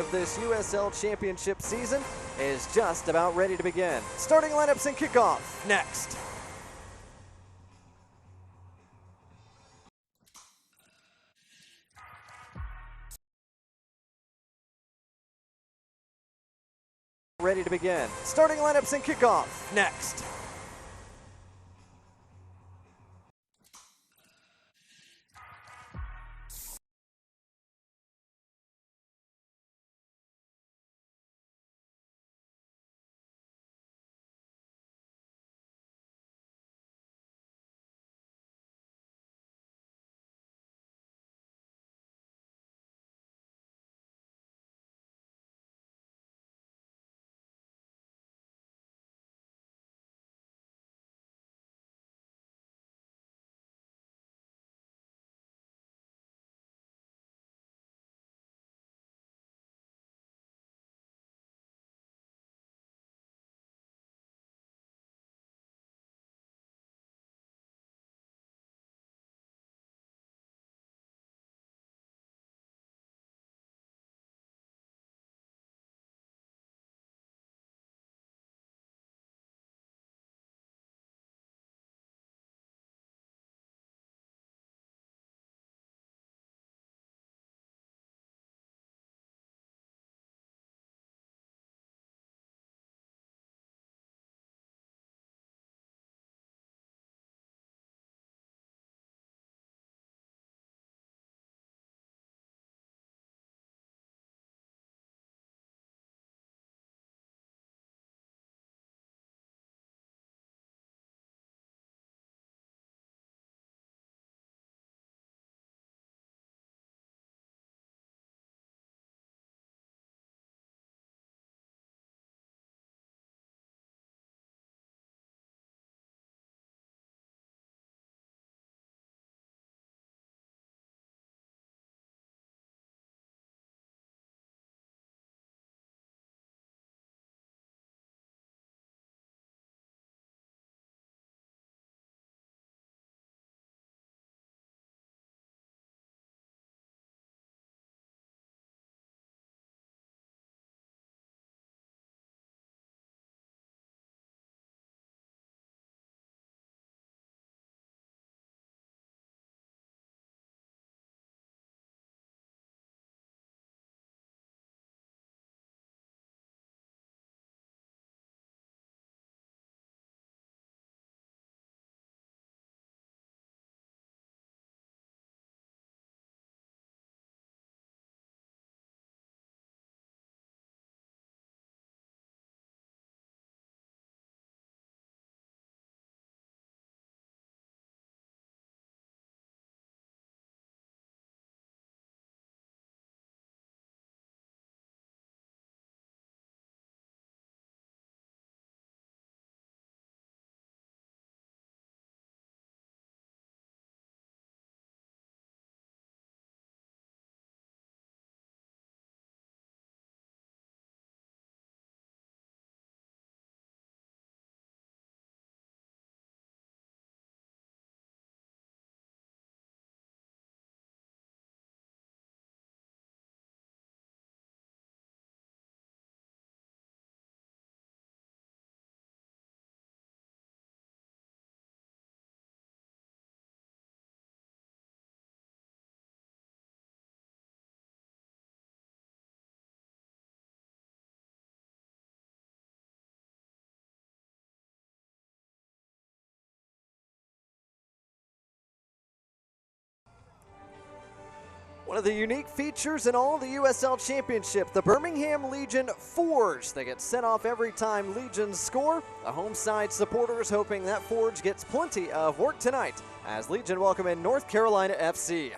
Of this USL Championship season is just about ready to begin. Starting lineups and kickoff next. Ready to begin. Starting lineups and kickoff next. One of the unique features in all of the USL Championship, the Birmingham Legion Forge. They get sent off every time Legions score. The home side supporters hoping that Forge gets plenty of work tonight as Legion welcome in North Carolina FC.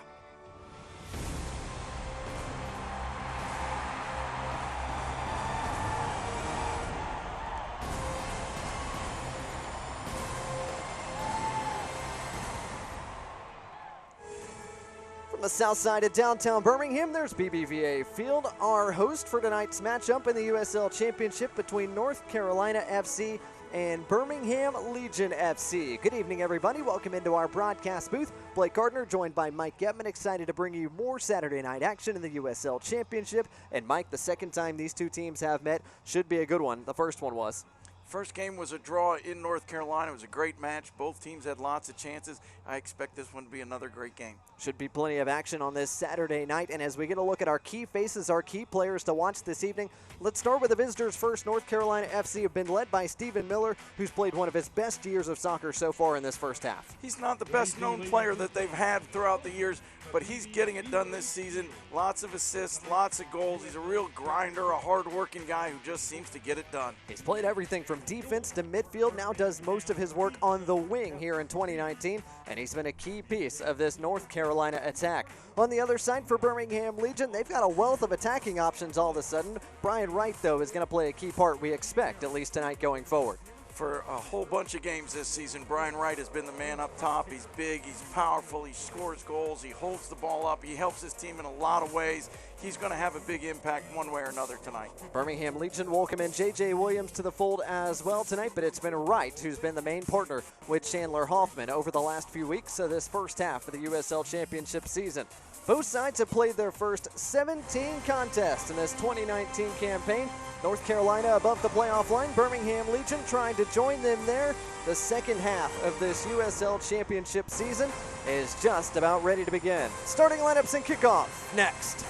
The south side of downtown Birmingham, there's BBVA Field, our host for tonight's matchup in the USL Championship between North Carolina FC and Birmingham Legion FC. Good evening, everybody. Welcome into our broadcast booth. Blake Gardner joined by Mike Getman, excited to bring you more Saturday night action in the USL Championship. And Mike, the second time these two teams have met should be a good one. The first one was. First game was a draw in North Carolina. It was a great match. Both teams had lots of chances. I expect this one to be another great game. Should be plenty of action on this Saturday night. And as we get a look at our key faces, our key players to watch this evening, let's start with the visitors first. North Carolina FC have been led by Stephen Miller, who's played one of his best years of soccer so far in this first half. He's not the best known player that they've had throughout the years, but he's getting it done this season. Lots of assists, lots of goals. He's a real grinder, a hard-working guy who just seems to get it done. He's played everything from defense to midfield, now does most of his work on the wing here in 2019, and he's been a key piece of this North Carolina attack. On the other side for Birmingham Legion, they've got a wealth of attacking options all of a sudden. Brian Wright, though, is going to play a key part, we expect, at least tonight going forward. For a whole bunch of games this season, Brian Wright has been the man up top. He's big, he's powerful, he scores goals, he holds the ball up, he helps his team in a lot of ways. He's going to have a big impact one way or another tonight. Birmingham Legion welcome in J.J. Williams to the fold as well tonight, but it's been Wright who's been the main partner with Chandler Hoffman over the last few weeks of this first half of the USL Championship season. Both sides have played their first 17 contests in this 2019 campaign. North Carolina above the playoff line. Birmingham Legion trying to join them there. The second half of this USL Championship season is just about ready to begin. Starting lineups and kickoff next.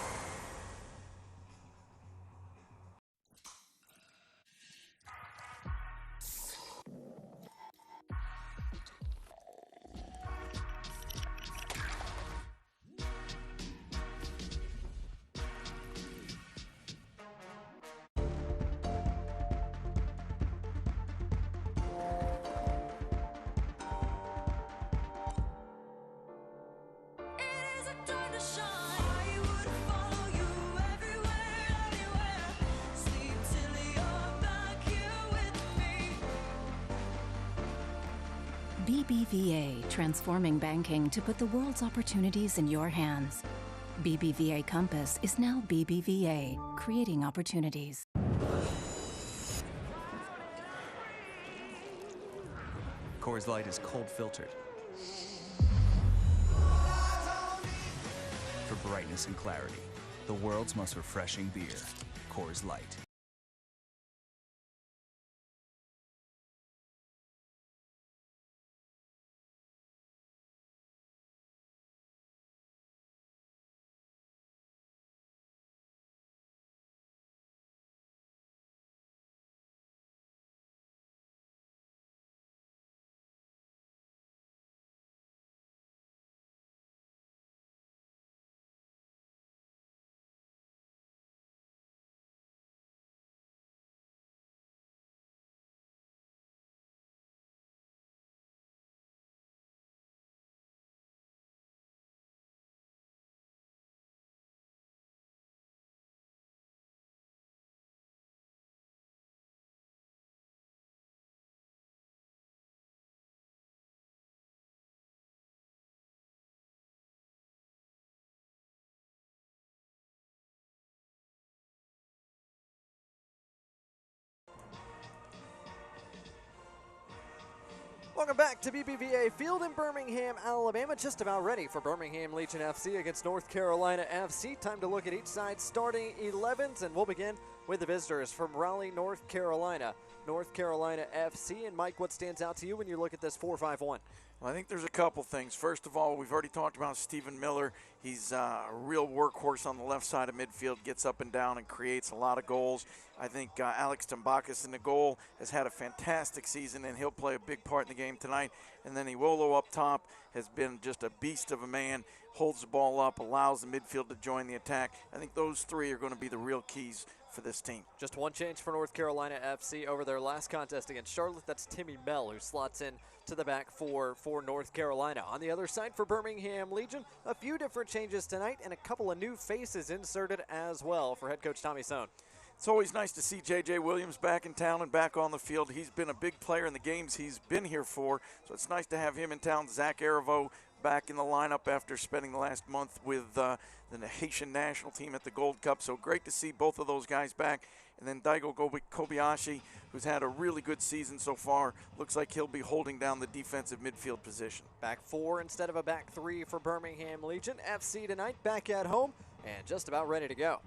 BBVA, transforming banking to put the world's opportunities in your hands. BBVA Compass is now BBVA, creating opportunities. Coors Light is cold filtered for brightness and clarity. The world's most refreshing beer, Coors Light. Welcome back to BBVA Field in Birmingham, Alabama. Just about ready for Birmingham Legion FC against North Carolina FC. Time to look at each side's starting 11s, and we'll begin with the visitors from Raleigh, North Carolina. North Carolina FC. And Mike, what stands out to you when you look at this 4-5-1? Well, I think there's a couple things. First of all, we've already talked about Stephen Miller. He's a real workhorse on the left side of midfield, gets up and down and creates a lot of goals. I think Alex Tambakis in the goal has had a fantastic season, and he'll play a big part in the game tonight. And then Iwolo up top has been just a beast of a man, holds the ball up, allows the midfield to join the attack. I think those three are going to be the real keys for this team. Just one change for North Carolina FC over their last contest against Charlotte. That's Timmy Bell, who slots in to the back for North Carolina. On the other side for Birmingham Legion, a few different changes tonight and a couple of new faces inserted as well for head coach Tommy Sohn. It's always nice to see J.J. Williams back in town and back on the field. He's been a big player in the games he's been here for, so it's nice to have him in town. Zach Arivo back in the lineup after spending the last month with the Haitian national team at the Gold Cup. So great to see both of those guys back. And then Daigo Kobayashi, who's had a really good season so far. Looks like he'll be holding down the defensive midfield position. Back four instead of a back three for Birmingham Legion FC tonight, back at home and just about ready to go.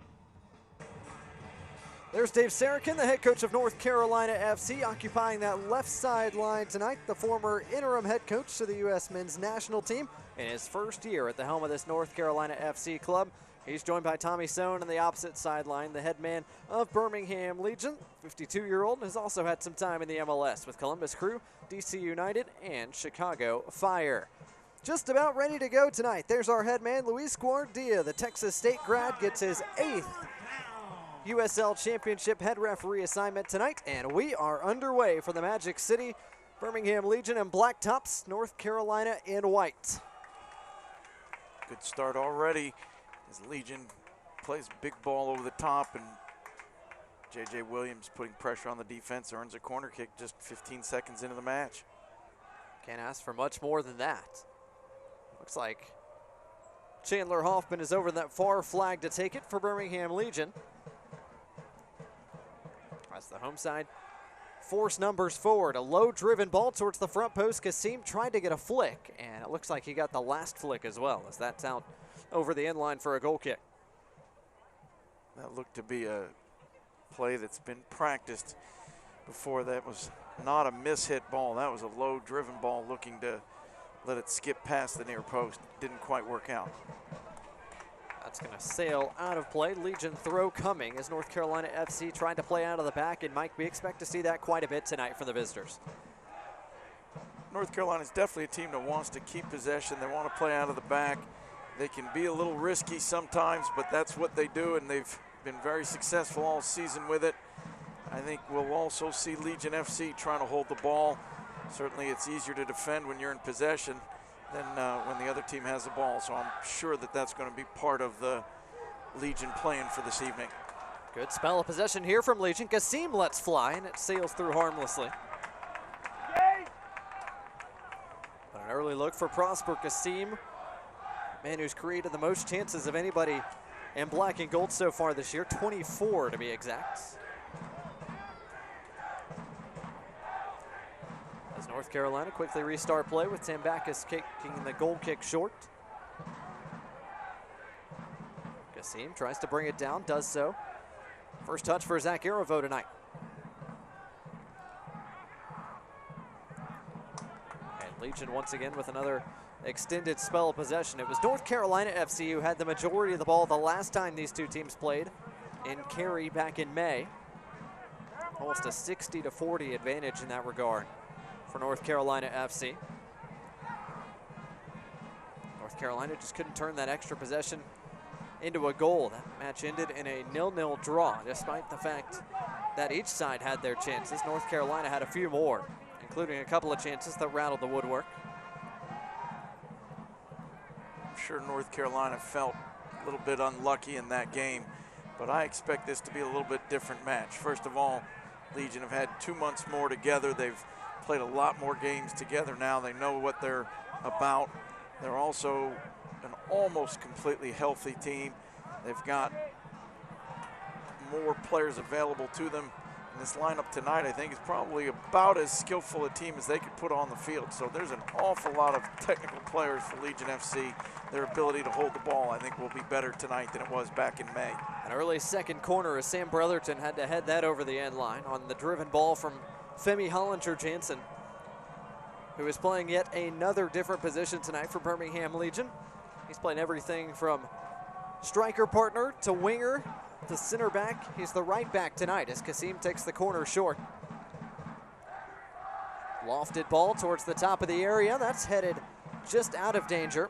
There's Dave Sarakin, the head coach of North Carolina FC, occupying that left sideline tonight, the former interim head coach to the U.S. men's national team in his first year at the helm of this North Carolina FC club. He's joined by Tommy Sohn on the opposite sideline, the head man of Birmingham Legion. 52-year-old has also had some time in the MLS with Columbus Crew, DC United, and Chicago Fire. Just about ready to go tonight. There's our head man, Luis Guardia. The Texas State grad gets his 8th USL Championship head referee assignment tonight, and we are underway for the Magic City. Birmingham Legion in black tops, North Carolina in white. Good start already as Legion plays big ball over the top, and J.J. Williams putting pressure on the defense, earns a corner kick just 15 seconds into the match. Can't ask for much more than that. Looks like Chandler Hoffman is over that far flag to take it for Birmingham Legion. As the home side force numbers forward. A low-driven ball towards the front post. Kasim tried to get a flick, and it looks like he got the last flick as well, as that's out over the end line for a goal kick. That looked to be a play that's been practiced before. That was not a miss-hit ball. That was a low-driven ball looking to let it skip past the near post. Didn't quite work out. That's going to sail out of play. Legion throw coming as North Carolina FC tried to play out of the back. And Mike, we expect to see that quite a bit tonight for the visitors. North Carolina is definitely a team that wants to keep possession. They want to play out of the back. They can be a little risky sometimes, but that's what they do, and they've been very successful all season with it. I think we'll also see Legion FC trying to hold the ball. Certainly it's easier to defend when you're in possession than when the other team has the ball. So I'm sure that that's going to be part of the Legion plan for this evening. Good spell of possession here from Legion. Kasim lets fly, and it sails through harmlessly. But an early look for Prosper Kasim, man who's created the most chances of anybody in black and gold so far this year, 24 to be exact. As North Carolina quickly restart play with Tambakis kicking the goal kick short. Kasim tries to bring it down, does so. First touch for Zach Aravo tonight. And Legion once again with another extended spell of possession. It was North Carolina FC who had the majority of the ball the last time these two teams played in Cary back in May. Almost a 60-40 advantage in that regard for North Carolina FC. North Carolina just couldn't turn that extra possession into a goal. That match ended in a 0-0 draw, despite the fact that each side had their chances. North Carolina had a few more, including a couple of chances that rattled the woodwork. I'm sure North Carolina felt a little bit unlucky in that game, but I expect this to be a little bit different match. First of all, Legion have had 2 months more together. They've played a lot more games together now. They know what they're about. They're also an almost completely healthy team. They've got more players available to them. And this lineup tonight, I think, is probably about as skillful a team as they could put on the field. So there's an awful lot of technical players for Legion FC. Their ability to hold the ball, I think, will be better tonight than it was back in May. An early second corner as Sam Brotherton had to head that over the end line on the driven ball from Femi Hollinger-Jansen, who is playing yet another different position tonight for Birmingham Legion. He's playing everything from striker partner to winger to center back. He's the right back tonight as Kasim takes the corner short. Lofted ball towards the top of the area. That's headed just out of danger.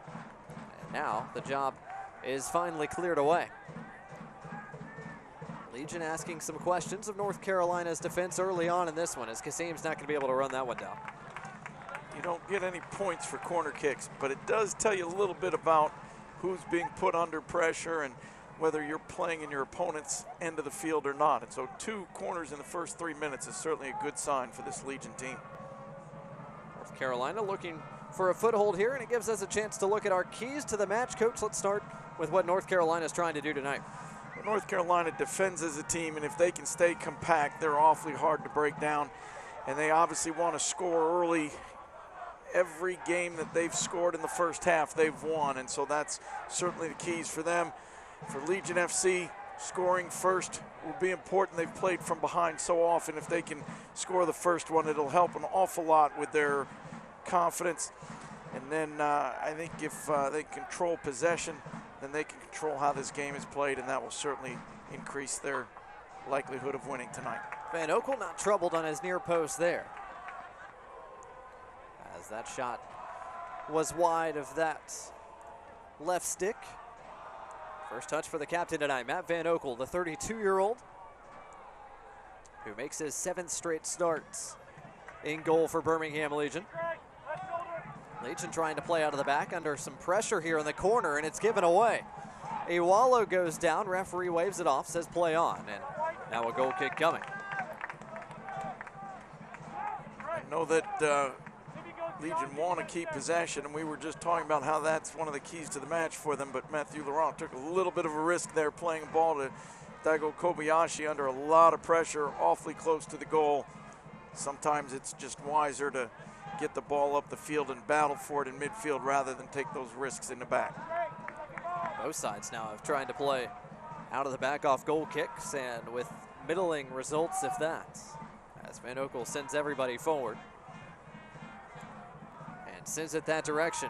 And now the job is finally cleared away. Legion asking some questions of North Carolina's defense early on in this one, as Kasim's not going to be able to run that one down. You don't get any points for corner kicks, but it does tell you a little bit about who's being put under pressure and whether you're playing in your opponent's end of the field or not. And so 2 corners in the first 3 minutes is certainly a good sign for this Legion team. North Carolina looking for a foothold here, and it gives us a chance to look at our keys to the match. Coach, let's start with what North Carolina is trying to do tonight. Well, North Carolina defends as a team, and if they can stay compact, they're awfully hard to break down, and they obviously want to score early. Every game that they've scored in the first half, they've won, and so that's certainly the keys for them. For Legion FC, scoring first will be important. They've played from behind so often. If they can score the first one, it'll help an awful lot with their confidence. And then I think if they control possession, then they can control how this game is played, and that will certainly increase their likelihood of winning tonight. Van Oekel not troubled on his near post there, as that shot was wide of that left stick. First touch for the captain tonight, Matt Van Oekel, the 32-year-old, who makes his 7th straight starts in goal for Birmingham Legion. Legion trying to play out of the back under some pressure here in the corner, and it's given away. Iwalo goes down, referee waves it off, says play on, and now a goal kick coming. I know that Legion want to keep possession, and we were just talking about how that's one of the keys to the match for them, but Matthew Laurent took a little bit of a risk there playing a ball to Daigo Kobayashi under a lot of pressure, awfully close to the goal. Sometimes it's just wiser to get the ball up the field and battle for it in midfield rather than take those risks in the back. Both sides now have tried to play out of the back off goal kicks, and with middling results, if that, as Van Oekel sends everybody forward and sends it that direction.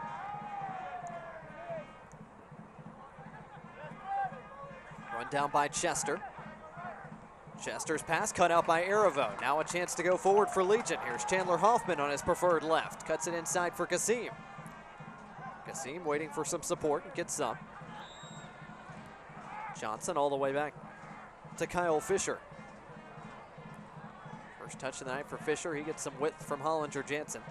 Run down by Chester. Chester's pass cut out by Aravo. Now a chance to go forward for Legion. Here's Chandler Hoffman on his preferred left. Cuts it inside for Kasim. Kasim waiting for some support and gets some. Johnson all the way back to Kyle Fisher. First touch of the night for Fisher. He gets some width from Hollinger Jansen.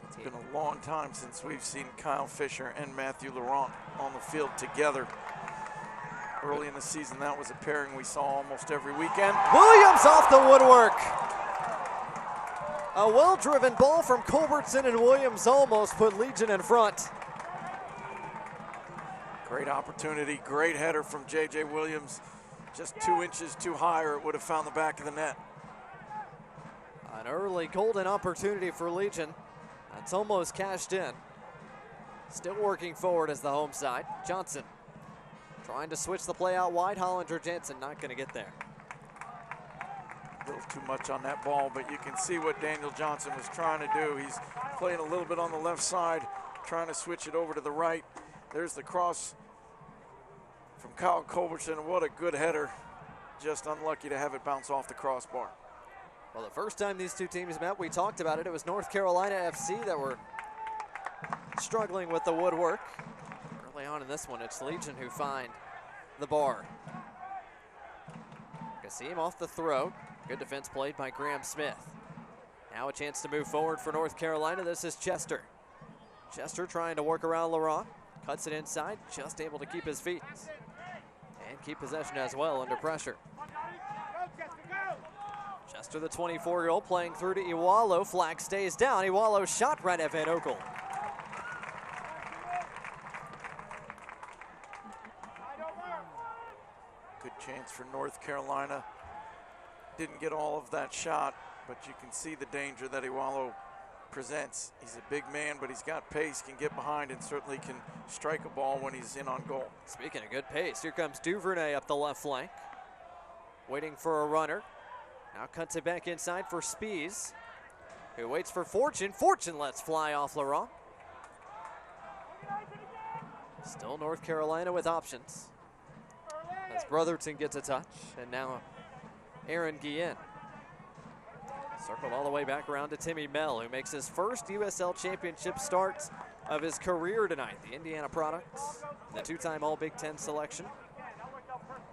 It's been a long time since we've seen Kyle Fisher and Matthew Laurent on the field together. Early in the season, that was a pairing we saw almost every weekend. Williams off the woodwork. A well-driven ball from Culbertson, and Williams almost put Legion in front. Great opportunity, great header from J.J. Williams. Just 2 inches too high, or it would have found the back of the net. An early golden opportunity for Legion. That's almost cashed in. Still working forward as the home side. Johnson trying to switch the play out wide. Hollinger Jansen not going to get there. A little too much on that ball, but you can see what Daniel Johnson was trying to do. He's playing a little bit on the left side, trying to switch it over to the right. There's the cross from Kyle Culbertson. What a good header. Just unlucky to have it bounce off the crossbar. Well, the first time these two teams met, we talked about it. It was North Carolina FC that were struggling with the woodwork. Early on in this one, it's Legion who find the bar. Kasim off the throw. Good defense played by Graham Smith. Now a chance to move forward for North Carolina. This is Chester. Chester trying to work around Laurent. Cuts it inside, just able to keep his feet. And keep possession as well under pressure. Chester, the 24-year-old, playing through to Iwalo. Flag stays down. Iwalo shot right at Van Oekel. Good chance for North Carolina. Didn't get all of that shot, but you can see the danger that Iwalo presents. He's a big man, but he's got pace, can get behind, and certainly can strike a ball when he's in on goal. Speaking of good pace, here comes Duvernay up the left flank. Waiting for a runner. Now cuts it back inside for Spies, who waits for Fortune. Fortune lets fly off Laurent. Still North Carolina with options, as Brotherton gets a touch, and now Aaron Guillen. Circled all the way back around to Timmy Mell, who makes his first USL Championship start of his career tonight. The Indiana product, the two-time All-Big Ten selection.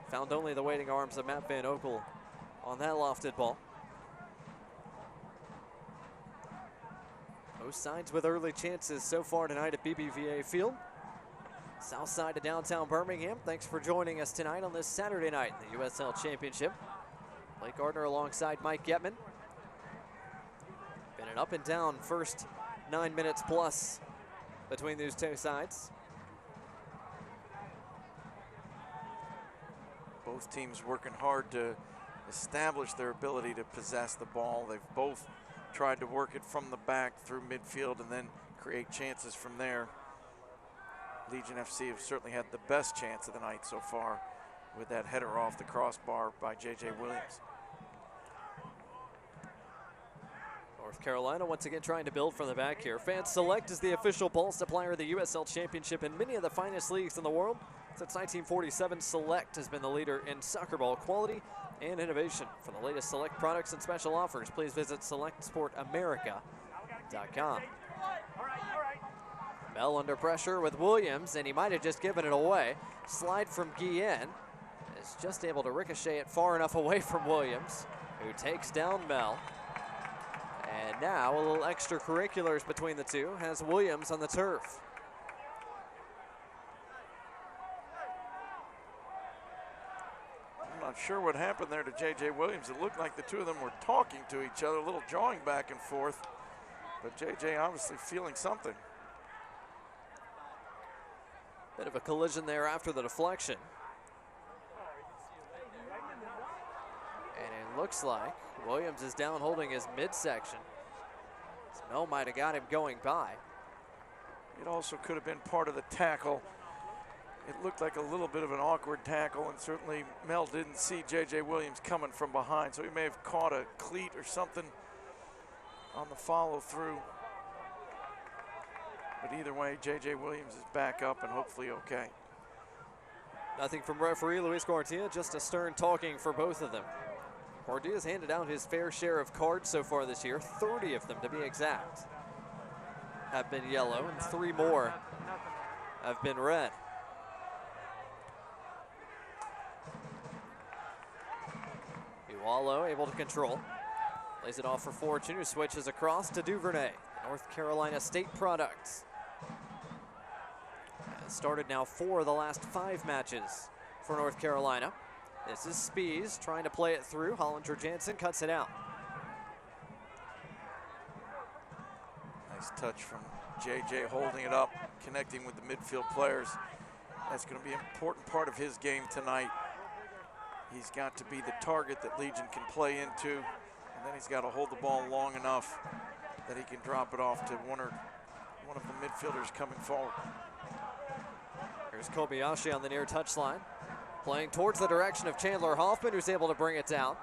Found only the waiting arms of Matt Van Oekel on that lofted ball. Both sides with early chances so far tonight at BBVA Field. South side of downtown Birmingham. Thanks for joining us tonight on this Saturday night in the USL Championship. Blake Gardner alongside Mike Getman. And an up and down first 9 minutes plus between these two sides. Both teams working hard to establish their ability to possess the ball. They've both tried to work it from the back through midfield and then create chances from there. Legion FC have certainly had the best chance of the night so far with that header off the crossbar by J.J. Williams. North Carolina once again trying to build from the back here. Fan Select is the official ball supplier of the USL Championship and many of the finest leagues in the world. Since 1947, Select has been the leader in soccer ball quality and innovation. For the latest Select products and special offers, please visit selectsportamerica.com. Bell under pressure with Williams, and he might have just given it away. Slide from Guillen is just able to ricochet it far enough away from Williams, who takes down Mel. And now a little extracurriculars between the two has Williams on the turf. I'm not sure what happened there to J.J. Williams. It looked like the two of them were talking to each other, a little jawing back and forth. But J.J. obviously feeling something. Bit of a collision there after the deflection. And it looks like Williams is down holding his midsection. Mel might have got him going by. It also could have been part of the tackle. It looked like a little bit of an awkward tackle, and certainly Mel didn't see J.J. Williams coming from behind, so he may have caught a cleat or something on the follow through. But either way, J.J. Williams is back up and hopefully okay. Nothing from referee Luis Guardia, just a stern talking for both of them. Guardia's handed out his fair share of cards so far this year, 30 of them to be exact have been yellow, and 3 more have been red. Uwalo able to control. Lays it off for Fortune, who switches across to Duvernay, North Carolina State products. Started now 4 of the last 5 matches for North Carolina. This is Spies trying to play it through. Hollinger Jansen cuts it out. Nice touch from J.J. holding it up, connecting with the midfield players. That's going to be an important part of his game tonight. He's got to be the target that Legion can play into, and then he's got to hold the ball long enough that he can drop it off to one of the midfielders coming forward. Here's Kobayashi on the near touchline, playing towards the direction of Chandler Hoffman, who's able to bring it down.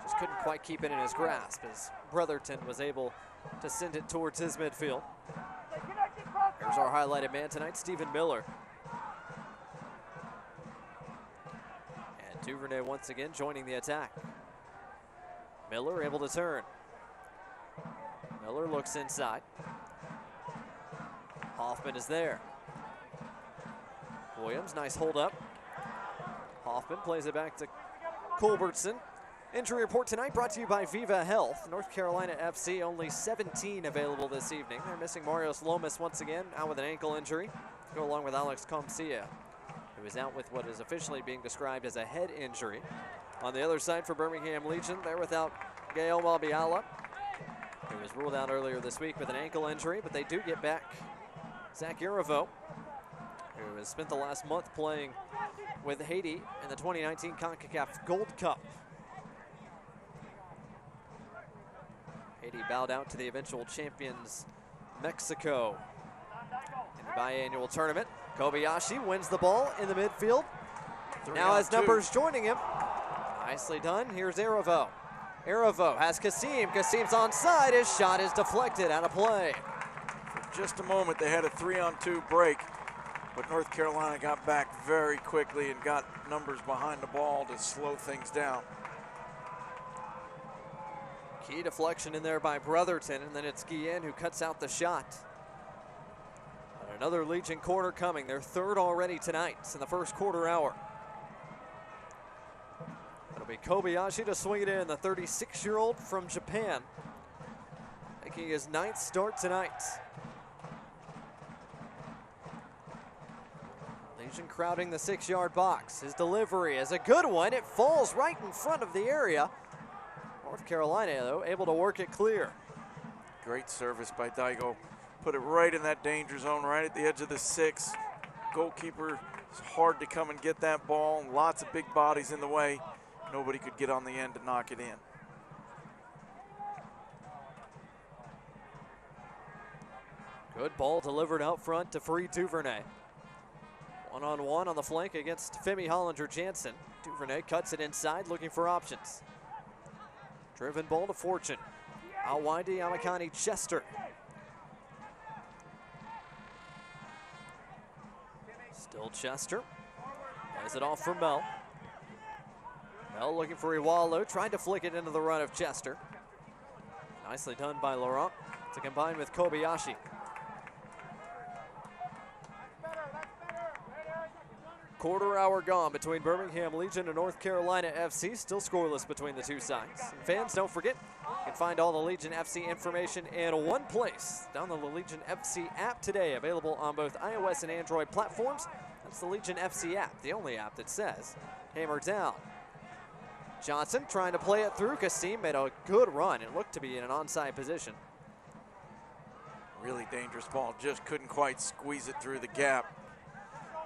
Just couldn't quite keep it in his grasp as Brotherton was able to send it towards his midfield. Here's our highlighted man tonight, Stephen Miller. And Duvernay once again joining the attack. Miller able to turn. Miller looks inside. Hoffman is there. Williams, nice hold up. Hoffman plays it back to Culbertson. Injury report tonight brought to you by Viva Health. North Carolina FC only 17 available this evening. They're missing Marios Lomas once again, out with an ankle injury. To go along with Alex Comcia, who is out with what is officially being described as a head injury. On the other side for Birmingham Legion, they're without Gael Mabiala, who was ruled out earlier this week with an ankle injury, but they do get back Zach Irivo, who has spent the last month playing with Haiti in the 2019 CONCACAF Gold Cup. Haiti bowed out to the eventual champions Mexico in the biannual tournament. Kobayashi wins the ball in the midfield. Now has numbers joining him. Nicely done. Here's Irivo. Irivo has Kasim. Kasim's onside. His shot is deflected out of play. For just a moment, they had a 3-on-2 break, but North Carolina got back very quickly and got numbers behind the ball to slow things down. Key deflection in there by Brotherton, and then it's Guillen who cuts out the shot. And another Legion corner coming. Their 3rd already tonight in the first quarter hour. It'll be Kobayashi to swing it in, the 36-year-old from Japan, making his 9th start tonight. Legion crowding the 6-yard box. His delivery is a good one. It falls right in front of the area. North Carolina, though, able to work it clear. Great service by Daigo. Put it right in that danger zone, right at the edge of the 6. Goalkeeper, it's hard to come and get that ball. Lots of big bodies in the way. Nobody could get on the end to knock it in. Good ball delivered out front to Free Duvernay. One-on-one on the flank against Femi Hollinger-Jansen. Duvernay cuts it inside, looking for options. Driven ball to Fortune. Out wide to Yamakani Chester. Still Chester. Plays it off for Mel. Mel looking for Iwalo, trying to flick it into the run of Chester. Nicely done by Laurent to combine with Kobayashi. Quarter hour gone between Birmingham Legion and North Carolina FC. Still scoreless between the two sides. And fans, don't forget, you can find all the Legion FC information in one place. Download the Legion FC app today, available on both iOS and Android platforms. That's the Legion FC app, the only app that says hammer down. Johnson trying to play it through. Kasim made a good run. It looked to be in an onside position. Really dangerous ball, just couldn't quite squeeze it through the gap.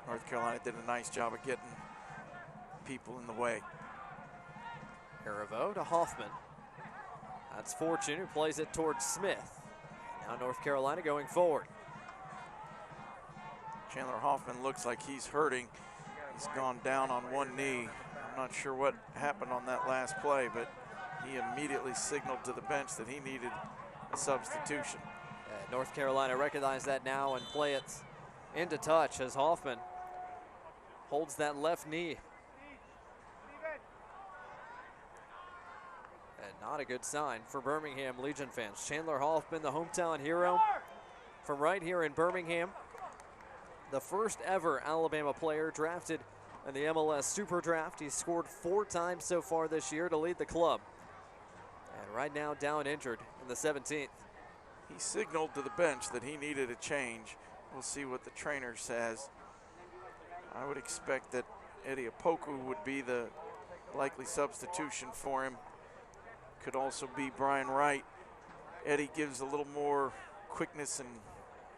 North Carolina did a nice job of getting people in the way. Harivo to Hoffman. That's Fortune who plays it towards Smith. Now North Carolina going forward. Chandler Hoffman looks like he's hurting. He's gone down on one knee. I'm not sure what happened on that last play, but he immediately signaled to the bench that he needed a substitution. North Carolina recognize that now and play it into touch as Hoffman holds that left knee. And not a good sign for Birmingham Legion fans. Chandler Hoffman, the hometown hero from right here in Birmingham. The first ever Alabama player drafted in the MLS Super Draft. He's scored 4 times so far this year to lead the club. And right now down injured in the 17th. He signaled to the bench that he needed a change. We'll see what the trainer says. I would expect that Eddie Opoku would be the likely substitution for him. Could also be Brian Wright. Eddie gives a little more quickness and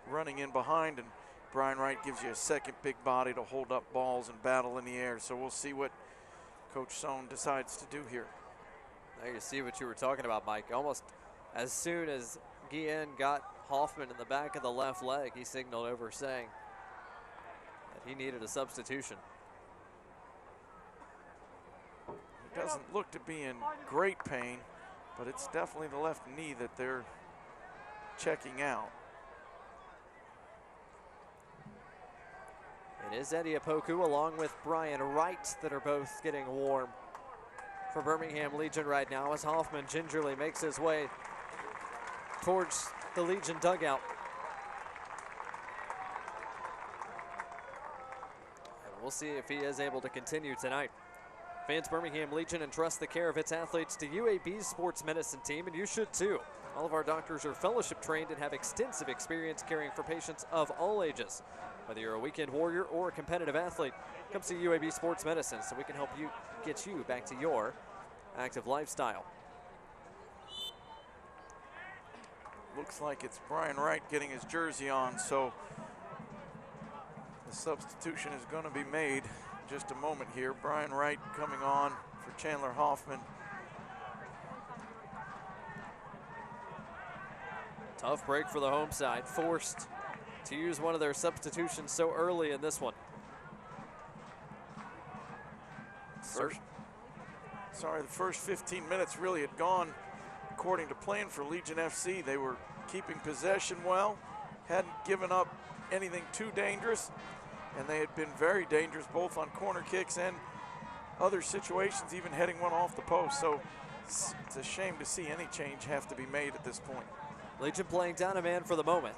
running in behind, and Brian Wright gives you a second big body to hold up balls and battle in the air. So we'll see what Coach Sohn decides to do here. Now you see what you were talking about, Mike. Almost as soon as Guillen got Hoffman in the back of the left leg, he signaled over saying that he needed a substitution. He doesn't look to be in great pain, but it's definitely the left knee that they're checking out. It is Eddie Opoku along with Brian Wright that are both getting warm for Birmingham Legion right now as Hoffman gingerly makes his way towards the Legion dugout. And we'll see if he is able to continue tonight. Fans, Birmingham Legion entrusts the care of its athletes to UAB's sports medicine team, and you should too. All of our doctors are fellowship trained and have extensive experience caring for patients of all ages. Whether you're a weekend warrior or a competitive athlete, come see UAB Sports Medicine so we can help you get you back to your active lifestyle. Looks like it's Brian Wright getting his jersey on, so the substitution is going to be made in just a moment here. Brian Wright coming on for Chandler Hoffman. Tough break for the home side, forced to use one of their substitutions so early in this one. The first 15 minutes really had gone according to plan for Legion FC. They were keeping possession well, hadn't given up anything too dangerous, and they had been very dangerous both on corner kicks and other situations, even heading one off the post. So it's a shame to see any change have to be made at this point. Legion playing down a man for the moment.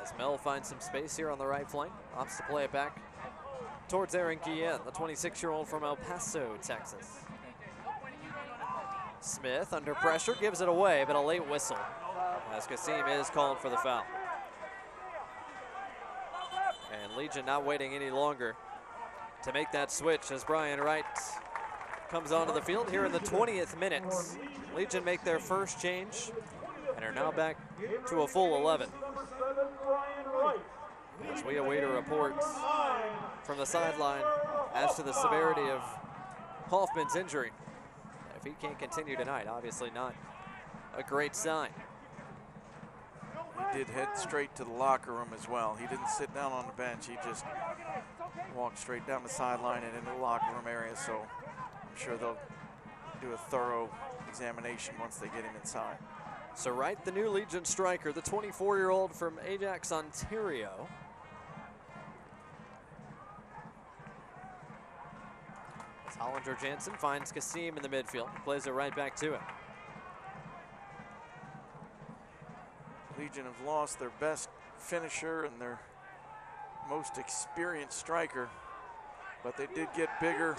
As Mel finds some space here on the right flank, opts to play it back towards Aaron Guillen, the 26-year-old from El Paso, Texas. Smith under pressure gives it away, but a late whistle as Kasim is called for the foul. And Legion not waiting any longer to make that switch as Brian Wright comes onto the field here in the 20th minute. Legion make their first change and are now back to a full 11. As we await a report from the sideline as to the severity of Hoffman's injury. If he can't continue tonight, obviously not a great sign. He did head straight to the locker room as well. He didn't sit down on the bench. He just walked straight down the sideline and into the locker room area. So I'm sure they'll do a thorough examination once they get him inside. So Wright, the new Legion striker, the 24-year-old from Ajax, Ontario. As Hollinger Jansen finds Kasim in the midfield, plays it right back to him. Legion have lost their best finisher and their most experienced striker, but they did get bigger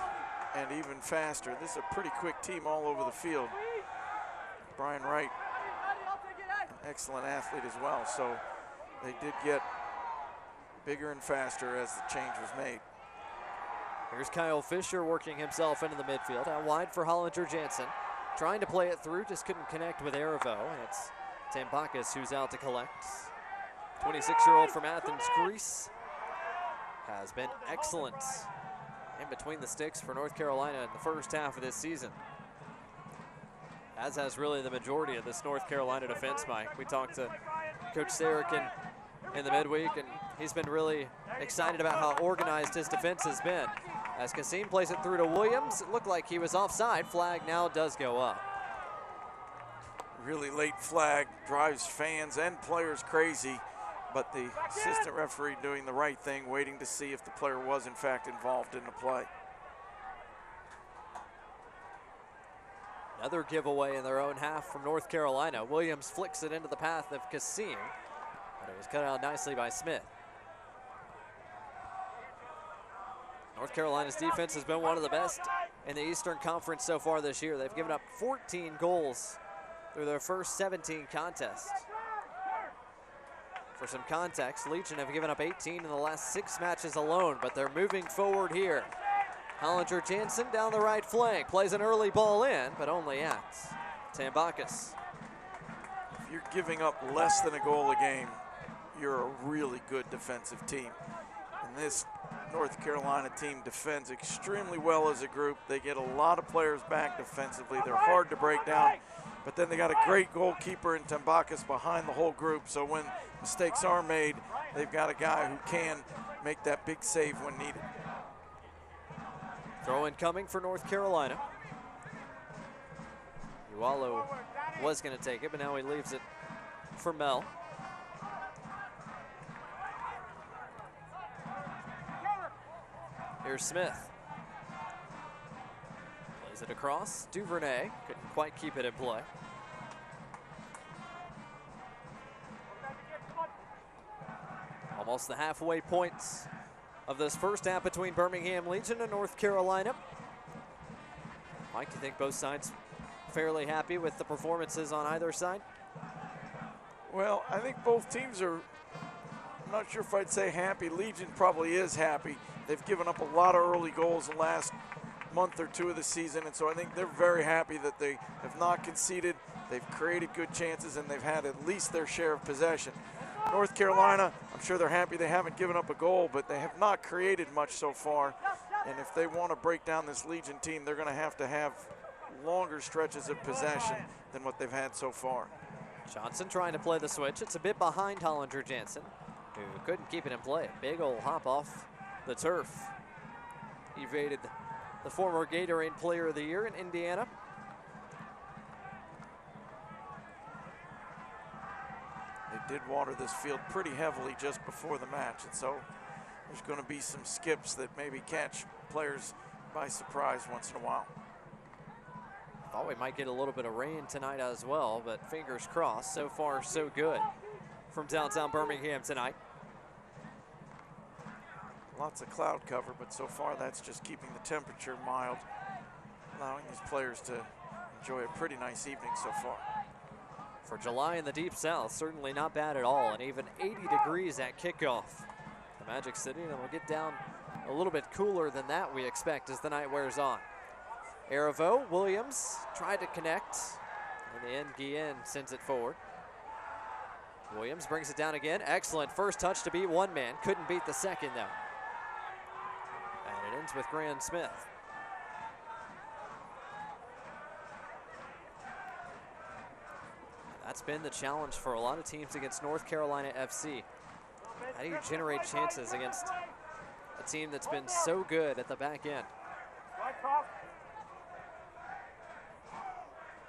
and even faster. This is a pretty quick team all over the field. Brian Wright, an excellent athlete as well, so they did get bigger and faster as the change was made. Here's Kyle Fisher working himself into the midfield, out wide for Hollinger Jansen. Trying to play it through, just couldn't connect with Erevo, and it's Tambakis who's out to collect. 26-year-old from Athens, Greece, has been excellent in between the sticks for North Carolina in the first half of this season, as has really the majority of this North Carolina defense, Mike. We talked to Coach Sarakin in the midweek, and he's been really excited about how organized his defense has been. As Kasim plays it through to Williams, it looked like he was offside. Flag now does go up. Really late flag, drives fans and players crazy, but the assistant referee doing the right thing, waiting to see if the player was in fact involved in the play. Another giveaway in their own half from North Carolina. Williams flicks it into the path of Kasim, but it was cut out nicely by Smith. North Carolina's defense has been one of the best in the Eastern Conference so far this year. They've given up 14 goals through their first 17 contests. For some context, Legion have given up 18 in the last 6 matches alone, but they're moving forward here. Hollinger Jansen down the right flank, plays an early ball in, but only at Tambakis. If you're giving up less than a goal a game, you're a really good defensive team. And this North Carolina team defends extremely well as a group. They get a lot of players back defensively. They're hard to break down, but then they got a great goalkeeper in Tambakis behind the whole group, so when mistakes are made, they've got a guy who can make that big save when needed. Throw in coming for North Carolina. Ualo was going to take it, but now he leaves it for Mel. Here's Smith. Plays it across. Duvernay couldn't quite keep it in play. Almost the halfway points of this first half between Birmingham Legion and North Carolina. Mike, do you think both sides fairly happy with the performances on either side? Well, I think both teams are, I'm not sure if I'd say happy. Legion probably is happy. They've given up a lot of early goals the last month or two of the season, and so I think they're very happy that they have not conceded. They've created good chances, and they've had at least their share of possession. North Carolina, I'm sure they're happy they haven't given up a goal, but they have not created much so far. And if they want to break down this Legion team, they're going to have longer stretches of possession than what they've had so far. Johnson trying to play the switch. It's a bit behind Hollinger Jansen, who couldn't keep it in play. Big old hop off the turf. Evaded the former Gatorade Player of the Year in Indiana. They did water this field pretty heavily just before the match, and so there's going to be some skips that maybe catch players by surprise once in a while. Thought we might get a little bit of rain tonight as well, but fingers crossed. So far, so good from downtown Birmingham tonight. Lots of cloud cover, but so far that's just keeping the temperature mild, allowing these players to enjoy a pretty nice evening so far. For July in the Deep South, certainly not bad at all, and even 80 degrees at kickoff. The Magic City, and we'll get down a little bit cooler than that, we expect, as the night wears on. Arivo, Williams tried to connect. In the end, Guillen sends it forward. Williams brings it down again. Excellent first touch to beat one man. Couldn't beat the second, though. And it ends with Graham Smith. That's been the challenge for a lot of teams against North Carolina FC. How do you generate chances against a team that's been so good at the back end?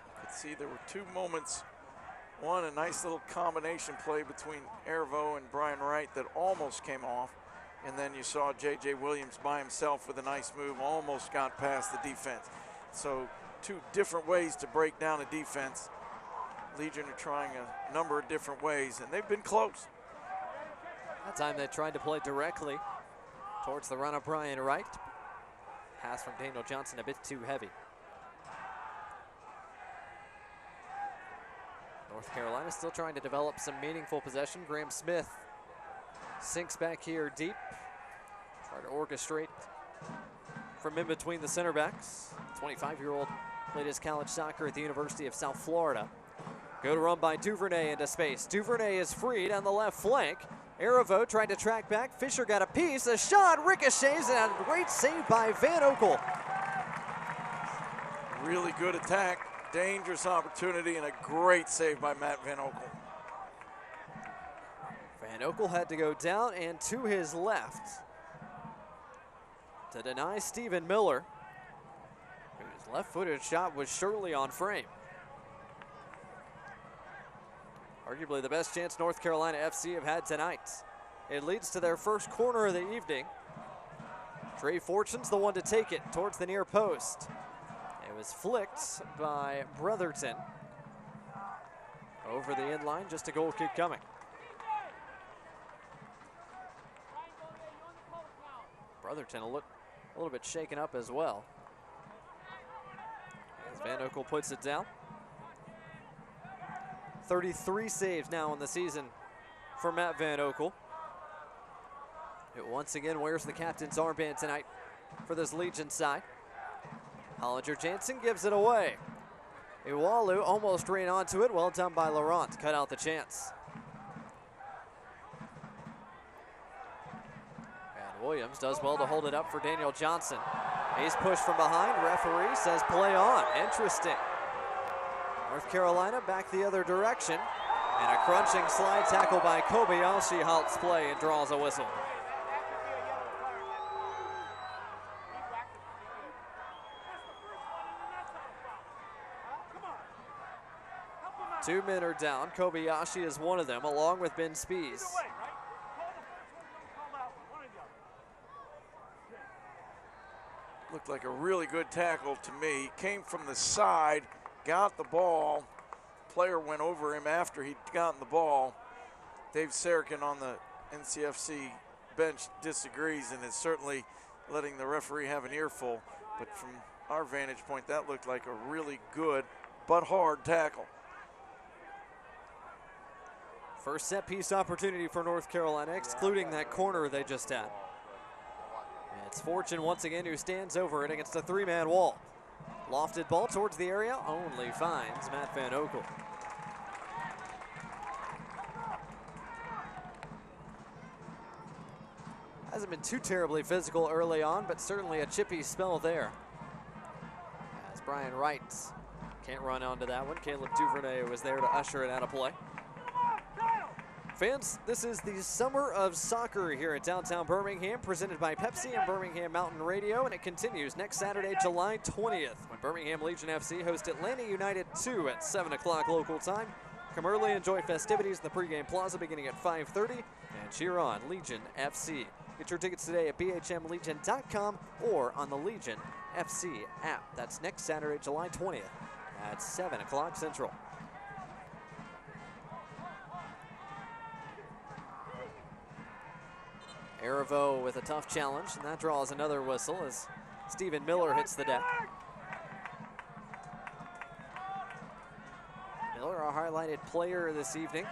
You could see there were two moments. One, a nice little combination play between Arivo and Brian Wright that almost came off. And then you saw J.J. Williams by himself with a nice move, almost got past the defense. So two different ways to break down a defense. Legion are trying a number of different ways, and they've been close. That time they tried to play directly towards the run of Brian Wright. Pass from Daniel Johnson a bit too heavy. North Carolina still trying to develop some meaningful possession. Graham Smith sinks back here deep. Try to orchestrate from in between the center backs. 25-year-old played his college soccer at the University of South Florida. Good run by Duvernay into space. Duvernay is free down the left flank. Arivo tried to track back. Fisher got a piece. A shot ricochets, and a great save by Van Oekel. Really good attack, dangerous opportunity, and a great save by Matt Van Oekel. Van Oekel had to go down and to his left to deny Stephen Miller, whose left-footed shot was surely on frame. Arguably the best chance North Carolina FC have had tonight. It leads to their first corner of the evening. Trey Fortune's the one to take it towards the near post. It was flicked by Brotherton. Over the end line, just a goal kick coming. Brotherton a little bit shaken up as well. As Van Oekel puts it down. 33 saves now in the season for Matt Van Oekel, who once again wears the captain's armband tonight for this Legion side. Hollinger Jansen gives it away. Iwalu almost ran onto it. Well done by Laurent to cut out the chance. And Williams does well to hold it up for Daniel Johnson. He's pushed from behind. Referee says play on. Interesting. North Carolina back the other direction. And a crunching slide tackle by Kobayashi halts play and draws a whistle. Two men are down. Kobayashi is one of them, along with Ben Spees. Looked like a really good tackle to me. Came from the side, got the ball. Player went over him after he'd gotten the ball. Dave Sarakin on the NCFC bench disagrees and is certainly letting the referee have an earful. But from our vantage point, that looked like a really good but hard tackle. First set piece opportunity for North Carolina, excluding that corner they just had. And it's Fortune once again who stands over it against a three-man wall. Lofted ball towards the area, only finds Matt Van Oekel. Hasn't been too terribly physical early on, but certainly a chippy spell there. As Brian Wright can't run onto that one. Caleb Duvernay was there to usher it out of play. Fans, this is the Summer of Soccer here in downtown Birmingham, presented by Pepsi and Birmingham Mountain Radio, and it continues next Saturday, July 20th, when Birmingham Legion FC host Atlanta United 2 at 7 o'clock local time. Come early, enjoy festivities in the pregame plaza beginning at 5:30, and cheer on Legion FC. Get your tickets today at bhmlegion.com or on the Legion FC app. That's next Saturday, July 20th at 7 o'clock Central. Arivo with a tough challenge, and that draws another whistle as Stephen Miller hits the deck. Miller, a highlighted player this evening.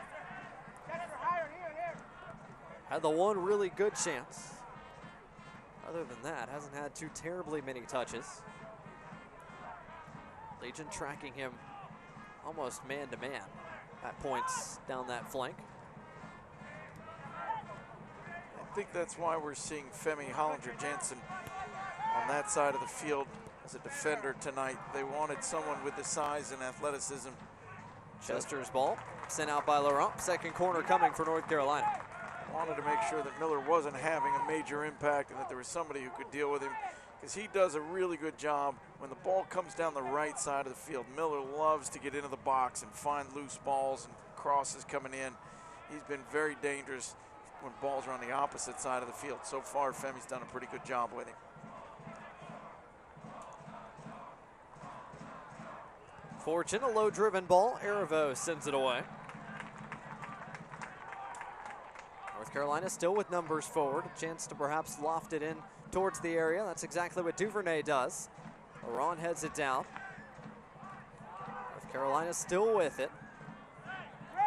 Had the one really good chance. Other than that, hasn't had too terribly many touches. Legion tracking him almost man-to-man at points down that flank. I think that's why we're seeing Femi Hollinger-Jensen on that side of the field as a defender tonight. They wanted someone with the size and athleticism. Chester's ball sent out by Laurent. Second corner coming for North Carolina. Wanted to make sure that Miller wasn't having a major impact and that there was somebody who could deal with him, because he does a really good job when the ball comes down the right side of the field. Miller loves to get into the box and find loose balls and crosses coming in. He's been very dangerous when balls are on the opposite side of the field. So far, Femi's done a pretty good job with him. Fortune, a low-driven ball. Arivo sends it away. North Carolina still with numbers forward. A chance to perhaps loft it in towards the area. That's exactly what Duvernay does. Laurent heads it down. North Carolina still with it.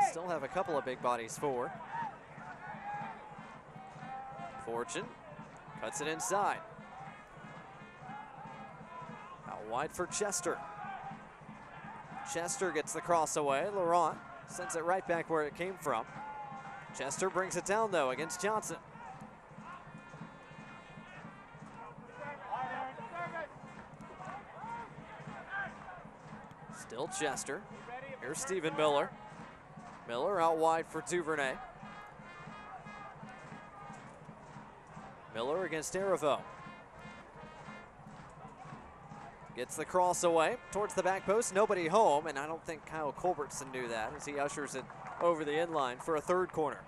Still have a couple of big bodies forward. Fortune cuts it inside. Out wide for Chester. Chester gets the cross away. Laurent sends it right back where it came from. Chester brings it down, though, against Johnson. Still Chester. Here's Stephen Miller. Miller out wide for Duvernay. Miller against Arivo. Gets the cross away towards the back post. Nobody home, and I don't think Kyle Culbertson knew that as he ushers it over the end line for a third corner.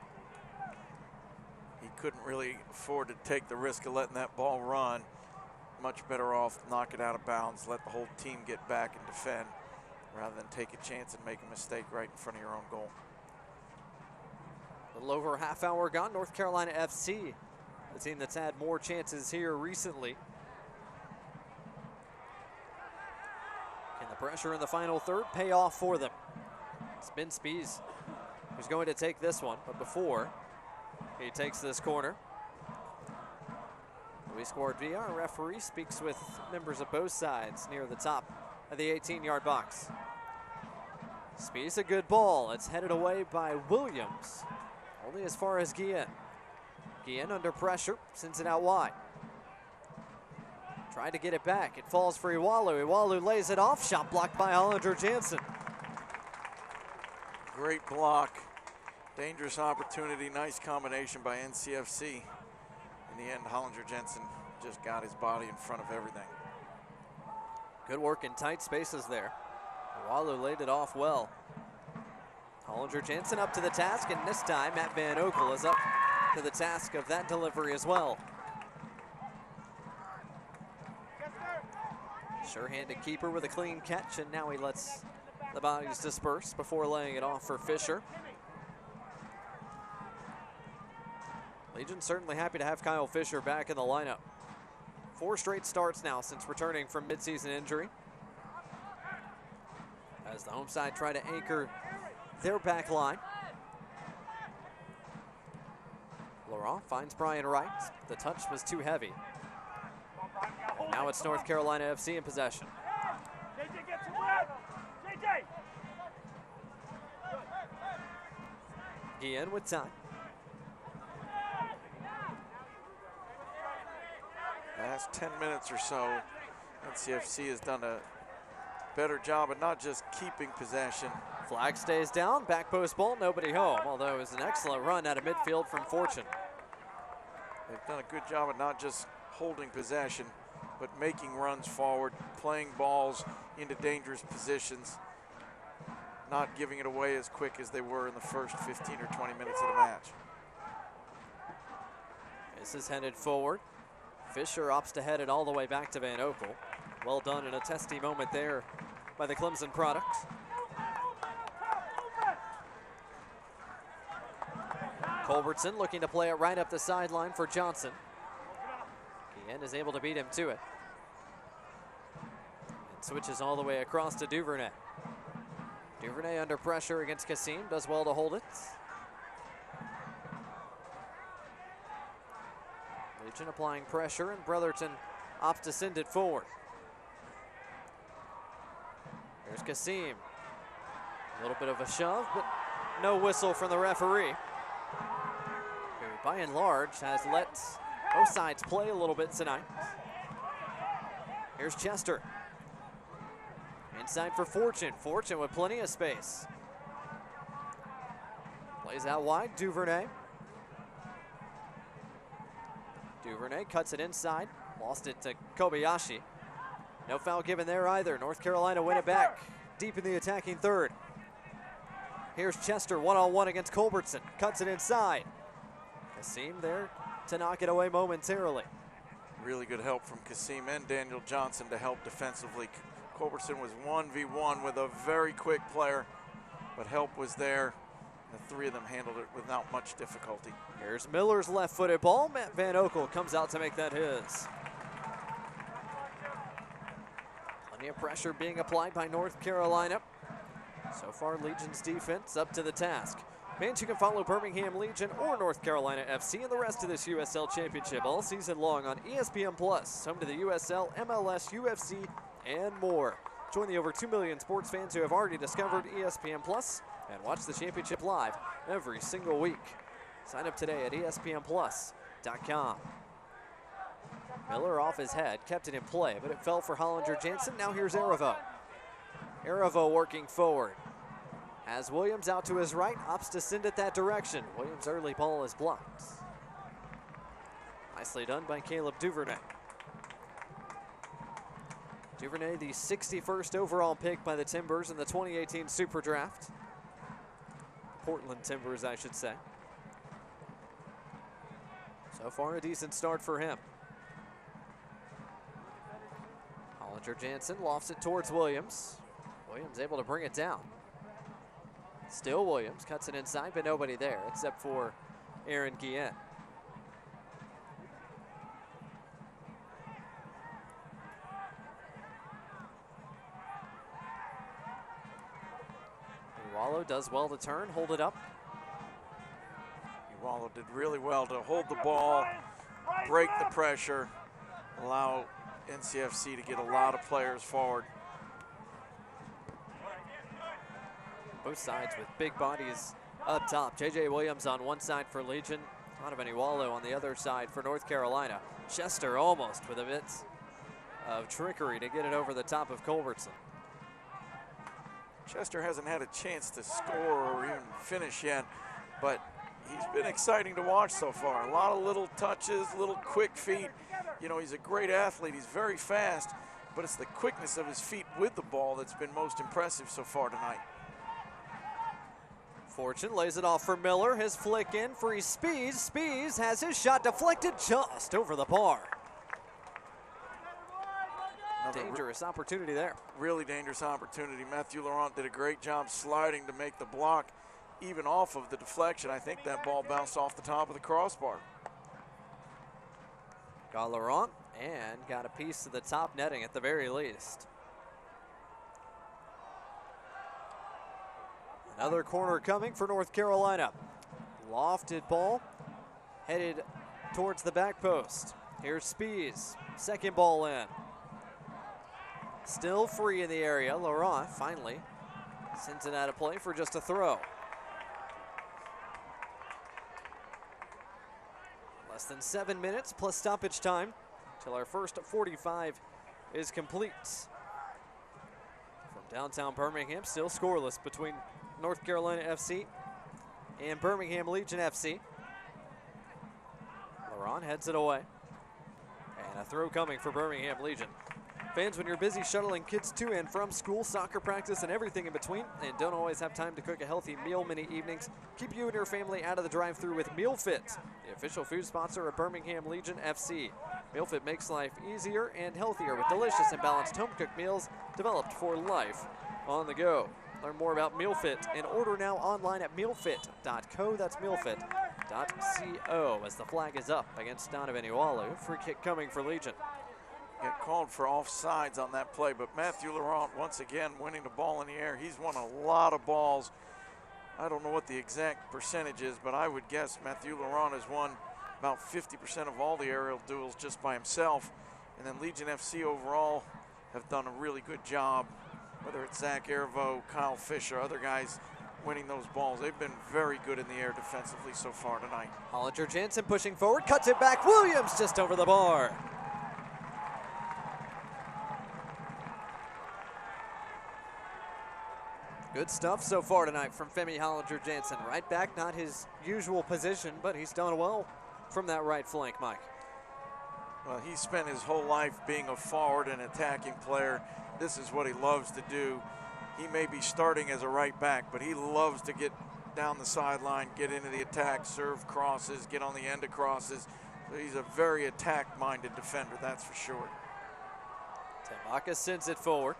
He couldn't really afford to take the risk of letting that ball run. Much better off knock it out of bounds, let the whole team get back and defend, rather than take a chance and make a mistake right in front of your own goal. A little over a half hour gone. North Carolina FC, the team that's had more chances here recently. Can the pressure in the final third pay off for them? It's Ben Spees who's going to take this one, but before he takes this corner, Luis Guardia, our referee, speaks with members of both sides near the top of the 18-yard box. Spees, a good ball. It's headed away by Williams, only as far as Guillen. Guillen under pressure, sends it out wide. Tried to get it back. It falls for Iwalu. Iwalu lays it off. Shot blocked by Hollinger-Jansen. Great block. Dangerous opportunity. Nice combination by NCFC. In the end, Hollinger-Jansen just got his body in front of everything. Good work in tight spaces there. Iwalu laid it off well. Hollinger-Jansen up to the task, and this time Matt Van Okel is up to the task of that delivery as well. Sure-handed keeper with a clean catch, and now he lets the bodies disperse before laying it off for Fisher. Legion certainly happy to have Kyle Fisher back in the lineup. 4 straight starts now since returning from midseason injury, as the home side try to anchor their back line. Laurent finds Brian Wright. The touch was too heavy. Now it's North Carolina FC in possession. JJ, get to work! JJ! Guillen with time. Last 10 minutes or so, NCFC has done a better job of not just keeping possession. Flag stays down, back post ball, nobody home, although it was an excellent run out of midfield from Fortune. They've done a good job of not just holding possession, but making runs forward, playing balls into dangerous positions, not giving it away as quick as they were in the first 15 or 20 minutes of the match. This is headed forward. Fisher opts to head it all the way back to Van Okel. Well done in a testy moment there by the Clemson product. Culbertson looking to play it right up the sideline for Johnson. Guillen is able to beat him to it. And switches all the way across to Duvernay. Duvernay under pressure against Kassim, does well to hold it. Legion applying pressure, and Brotherton opts to send it forward. There's Kasim. A little bit of a shove, but no whistle from the referee, who by and large has let both sides play a little bit tonight. Here's Chester. Inside for Fortune. Fortune with plenty of space. Plays out wide, Duvernay. Duvernay cuts it inside. Lost it to Kobayashi. No foul given there either. North Carolina win it back deep in the attacking third. Here's Chester one-on-one against Culbertson. Cuts it inside. Kasim there to knock it away momentarily. Really good help from Kasim and Daniel Johnson to help defensively. Culbertson was 1v1 with a very quick player, but help was there. The three of them handled it without much difficulty. Here's Miller's left-footed ball. Matt Van Okel comes out to make that his. Plenty of pressure being applied by North Carolina. So far, Legion's defense up to the task. Fans, you can follow Birmingham Legion or North Carolina FC and the rest of this USL Championship all season long on ESPN+, home to the USL, MLS, UFC, and more. Join the over 2 million sports fans who have already discovered ESPN+, and watch the championship live every single week. Sign up today at espnplus.com. Miller off his head, kept it in play, but it fell for Hollinger-Jansen. Now here's Aravo. Aravo working forward. Has Williams out to his right, opts to send it that direction. Williams' early ball is blocked. Nicely done by Caleb Duvernay. Duvernay, the 61st overall pick by the Timbers in the 2018 Super Draft. Portland Timbers, I should say. So far, a decent start for him. Hollinger-Jansen lofts it towards Williams. Williams able to bring it down. Still Williams, cuts it inside, but nobody there except for Aaron Guillen. Iwalo does well to turn, hold it up. Iwalo did really well to hold the ball, break the pressure, allow NCFC to get a lot of players forward. Both sides with big bodies up top. J.J. Williams on one side for Legion. Donovan Iwalo on the other side for North Carolina. Chester almost with a bit of trickery to get it over the top of Culbertson. Chester hasn't had a chance to score or even finish yet, but he's been exciting to watch so far. A lot of little touches, little quick feet. You know, he's a great athlete. He's very fast, but it's the quickness of his feet with the ball that's been most impressive so far tonight. Fortune lays it off for Miller. His flick in for Spees. Spees has his shot deflected just over the bar. Dangerous opportunity there. Really dangerous opportunity. Matthew Laurent did a great job sliding to make the block, even off of the deflection. I think that ball bounced off the top of the crossbar. Got Laurent and got a piece of the top netting at the very least. Another corner coming for North Carolina. Lofted ball, headed towards the back post. Here's Spees, second ball in. Still free in the area. Laurent finally sends it out of play for just a throw. Less than 7 minutes plus stoppage time till our first 45 is complete. From downtown Birmingham, still scoreless between North Carolina FC and Birmingham Legion FC. Laurent heads it away. And a throw coming for Birmingham Legion. Fans, when you're busy shuttling kids to and from school, soccer practice, and everything in between, and don't always have time to cook a healthy meal many evenings, keep you and your family out of the drive-thru with Meal Fit, the official food sponsor of Birmingham Legion FC. Meal Fit makes life easier and healthier with delicious and balanced home-cooked meals developed for life on the go. Learn more about Meal Fit and order now online at mealfit.co. That's mealfit.co as the flag is up against Donovan Iwalo. Free kick coming for Legion. Get called for offsides on that play, but Matthew Laurent once again winning the ball in the air. He's won a lot of balls. I don't know what the exact percentage is, but I would guess Matthew Laurent has won about 50% of all the aerial duels just by himself. And then Legion FC overall have done a really good job whether it's Zach Ervo, Kyle Fisher, other guys winning those balls. They've been very good in the air defensively so far tonight. Hollinger Jansen pushing forward, cuts it back. Williams just over the bar. Good stuff so far tonight from Femi Hollinger Jansen. Right back, not his usual position, but he's done well from that right flank, Mike. Well, he spent his whole life being a forward and attacking player. This is what he loves to do. He may be starting as a right back, but he loves to get down the sideline, get into the attack, serve crosses, get on the end of crosses. So he's a very attack-minded defender, that's for sure. Tambaka sends it forward.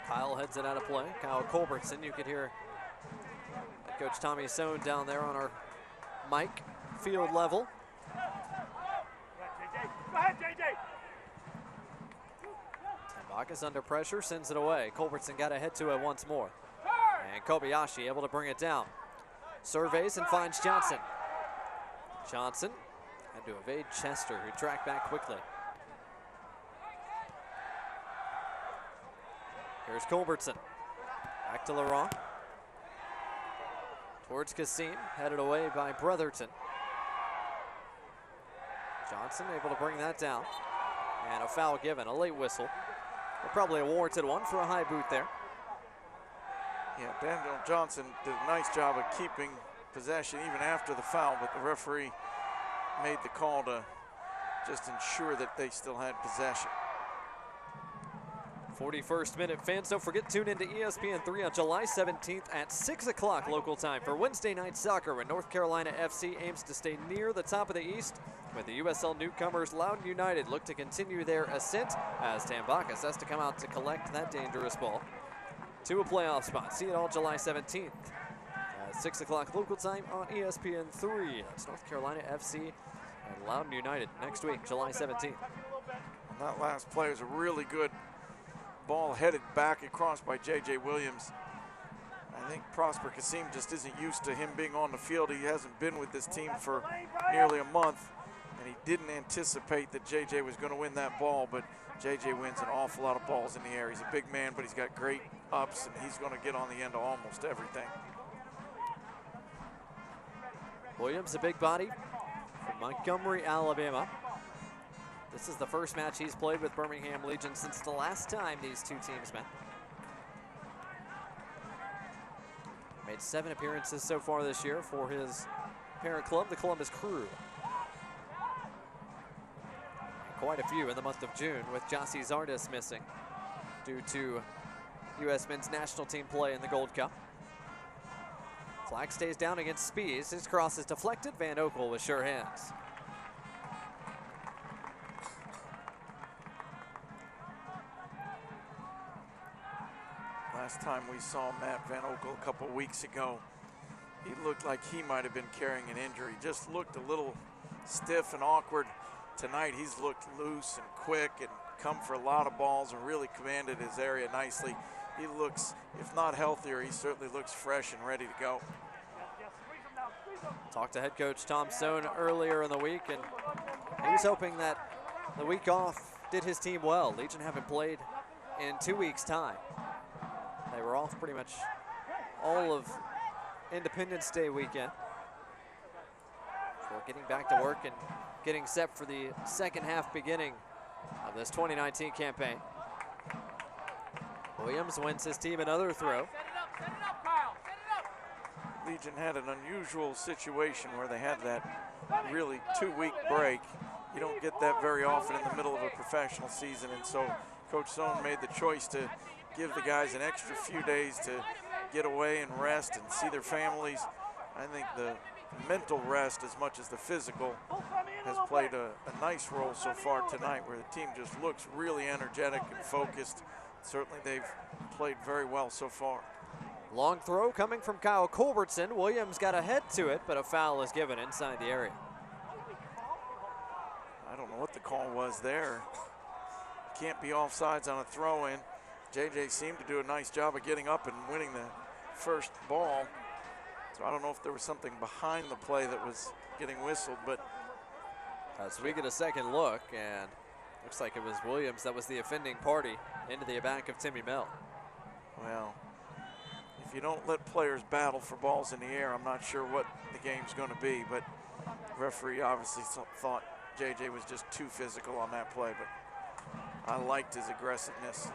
Kyle heads it out of play. Kyle Culbertson, you could hear Coach Tommy Sohn down there on our mic, field level. Go ahead, JJ. Tambaka's under pressure, sends it away. Culbertson got to head to it once more. And Kobayashi able to bring it down. Surveys and finds Johnson. Johnson had to evade Chester, who tracked back quickly. Here's Culbertson. Back to Laurent. Towards Kasim, headed away by Brotherton. Johnson able to bring that down. And a foul given, a late whistle. But probably a warranted one for a high boot there. Yeah, Daniel Johnson did a nice job of keeping possession even after the foul, but the referee made the call to just ensure that they still had possession. 41st minute, fans, don't forget, tune into ESPN3 on July 17th at 6 o'clock local time for Wednesday night soccer when North Carolina FC aims to stay near the top of the East, with the USL newcomers Loudoun United look to continue their ascent as Tambakis has to come out to collect that dangerous ball to a playoff spot. See it all July 17th at 6 o'clock local time on ESPN3. That's North Carolina FC and Loudoun United next week, July 17th. And that last play was a really good ball headed back across by J.J. Williams. I think Prosper Kasim just isn't used to him being on the field. He hasn't been with this team for nearly a month, and he didn't anticipate that J.J. was going to win that ball, but J.J. wins an awful lot of balls in the air. He's a big man, but he's got great ups, and he's going to get on the end of almost everything. Williams, a big body from Montgomery, Alabama. This is the first match he's played with Birmingham Legion since the last time these two teams met. Made 7 appearances so far this year for his parent club, the Columbus Crew. And quite a few in the month of June, with Jossie Zardes missing due to U.S. men's national team play in the Gold Cup. Flag stays down against Spies. His cross is deflected. Van Oekel with sure hands. Last time we saw Matt Van Oekel a couple weeks ago, he looked like he might have been carrying an injury. Just looked a little stiff and awkward. Tonight he's looked loose and quick and come for a lot of balls and really commanded his area nicely. He looks, if not healthier, he certainly looks fresh and ready to go. Talked to head coach Tom Sohn earlier in the week, and he was hoping that the week off did his team well. Legion haven't played in 2 weeks' time. They were off pretty much all of Independence Day weekend. Before getting back to work and getting set for the second half beginning of this 2019 campaign. Williams wins his team another throw. Legion had an unusual situation where they had that really 2-week break. You don't get that very often in the middle of a professional season, and so Coach Sohn made the choice to give the guys an extra few days to get away and rest and see their families. I think the mental rest as much as the physical has played a nice role so far tonight, where the team just looks really energetic and focused. Certainly they've played very well so far. Long throw coming from Kyle Culbertson. Williams got a head to it, but a foul is given inside the area. I don't know what the call was there. Can't be offsides on a throw-in. JJ seemed to do a nice job of getting up and winning the first ball. So I don't know if there was something behind the play that was getting whistled, but as we get a second look, and Looks like it was Williams that was the offending party into the back of Timmy Mell. Well, if you don't let players battle for balls in the air, I'm not sure what the game's going to be, but the referee obviously thought JJ was just too physical on that play, but I liked his aggressiveness.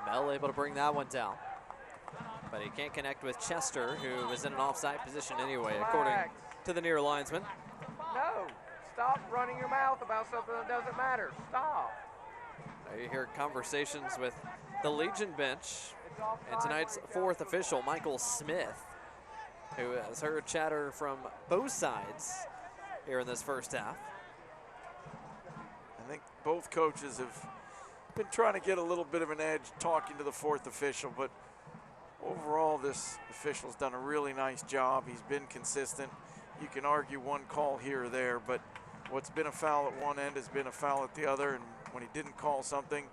Mell able to bring that one down, but he can't connect with Chester, who was in an offside position anyway, according to the near linesman. No, stop running your mouth about something that doesn't matter. Stop. Now you hear conversations with the Legion bench and tonight's fourth official, Michael Smith, who has heard chatter from both sides here in this first half. I think both coaches have been trying to get a little bit of an edge talking to the fourth official, but overall this official's done a really nice job. He's been consistent. You can argue one call here or there, but what's been a foul at one end has been a foul at the other, and when he didn't call something,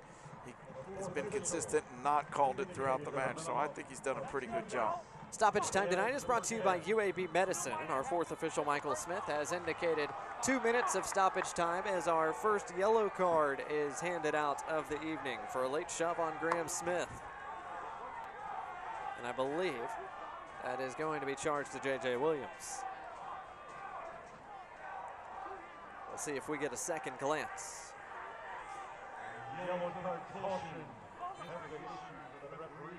he's been consistent and not called it throughout the match, so I think he's done a pretty good job. Stoppage time tonight is brought to you by UAB Medicine. Our fourth official, Michael Smith, has indicated 2 minutes of stoppage time as our first yellow card is handed out of the evening for a late shove on Graham Smith. And I believe that is going to be charged to JJ Williams. We'll see if we get a second glance. Yellow card caution. The referee.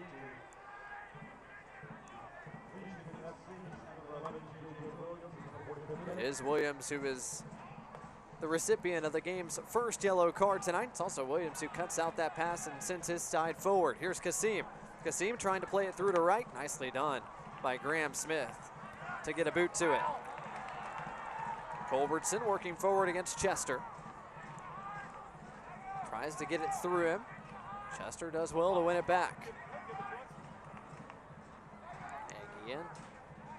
It is Williams who is the recipient of the game's first yellow card tonight. It's also Williams who cuts out that pass and sends his side forward. Here's Kasim. Kasim trying to play it through to right. Nicely done by Graham Smith to get a boot to it. Culbertson working forward against Chester. Tries to get it through him. Chester does well to win it back. Aggie in.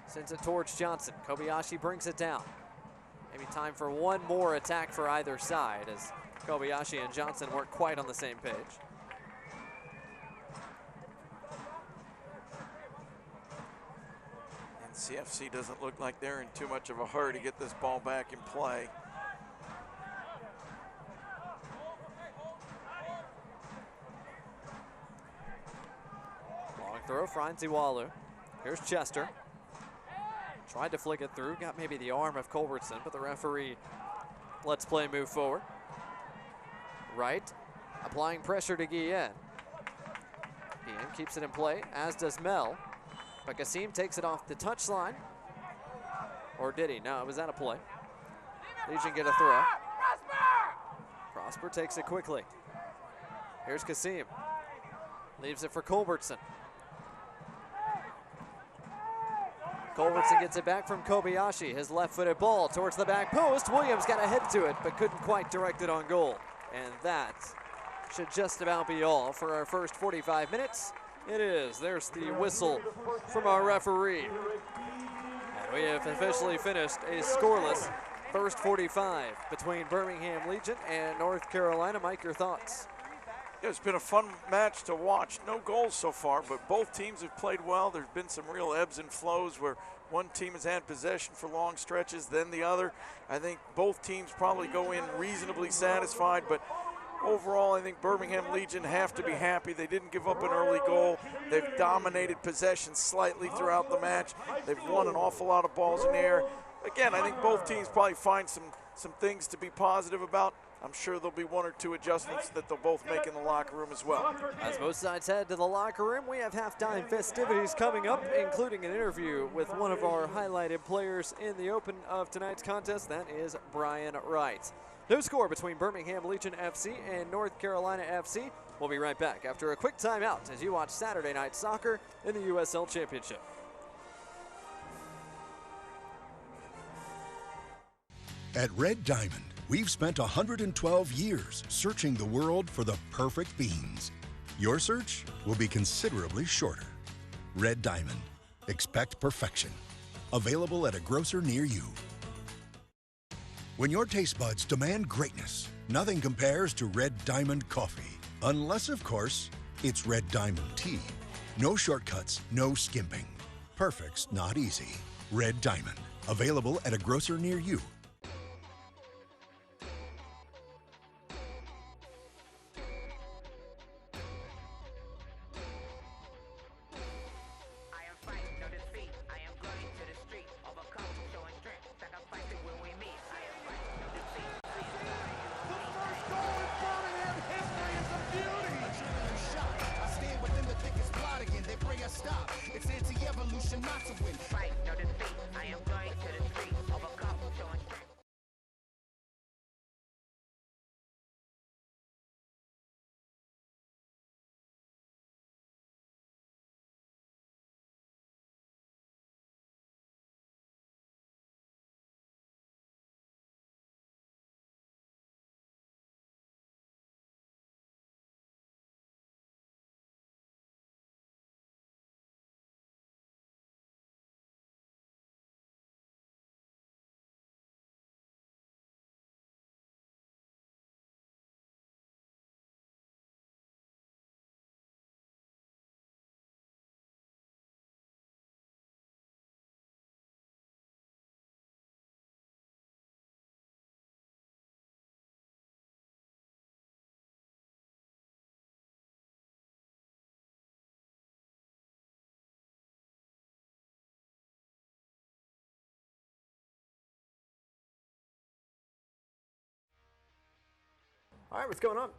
Sends it towards Johnson. Kobayashi brings it down. Maybe time for one more attack for either side as Kobayashi and Johnson weren't quite on the same page. And CFC doesn't look like they're in too much of a hurry to get this ball back in play. Long throw, Franzi Walu. Here's Chester. Tried to flick it through, got maybe the arm of Culbertson, but the referee lets play move forward. Right, applying pressure to Guillen. Guillen keeps it in play, as does Mell. But Kasim takes it off the touchline. Or did he? No, it was out of play. Legion get a throw. Prosper takes it quickly. Here's Kasim. Leaves it for Culbertson. Culbertson gets it back from Kobayashi. His left-footed ball towards the back post. Williams got a head to it, but couldn't quite direct it on goal. And that should just about be all for our first 45 minutes. It is. There's the whistle from our referee. And we have officially finished a scoreless first 45 between Birmingham Legion and North Carolina. Mike, your thoughts? Yeah, it's been a fun match to watch. No goals so far, but both teams have played well. There's been some real ebbs and flows where one team has had possession for long stretches, then the other. I think both teams probably go in reasonably satisfied, but overall, I think Birmingham Legion have to be happy. They didn't give up an early goal. They've dominated possession slightly throughout the match. They've won an awful lot of balls in the air. Again, I think both teams probably find some things to be positive about. I'm sure there'll be one or two adjustments that they'll both make in the locker room as well. As both sides head to the locker room, we have halftime festivities coming up, including an interview with one of our highlighted players in the open of tonight's contest. That is Brian Wright. No score between Birmingham Legion FC and North Carolina FC. We'll be right back after a quick timeout as you watch Saturday Night Soccer in the USL Championship. At Red Diamond, we've spent 112 years searching the world for the perfect beans. Your search will be considerably shorter. Red Diamond. Expect perfection. Available at a grocer near you. When your taste buds demand greatness, nothing compares to Red Diamond coffee. Unless, of course, it's Red Diamond tea. No shortcuts, no skimping. Perfect's not easy. Red Diamond. Available at a grocer near you. All right, what's going on?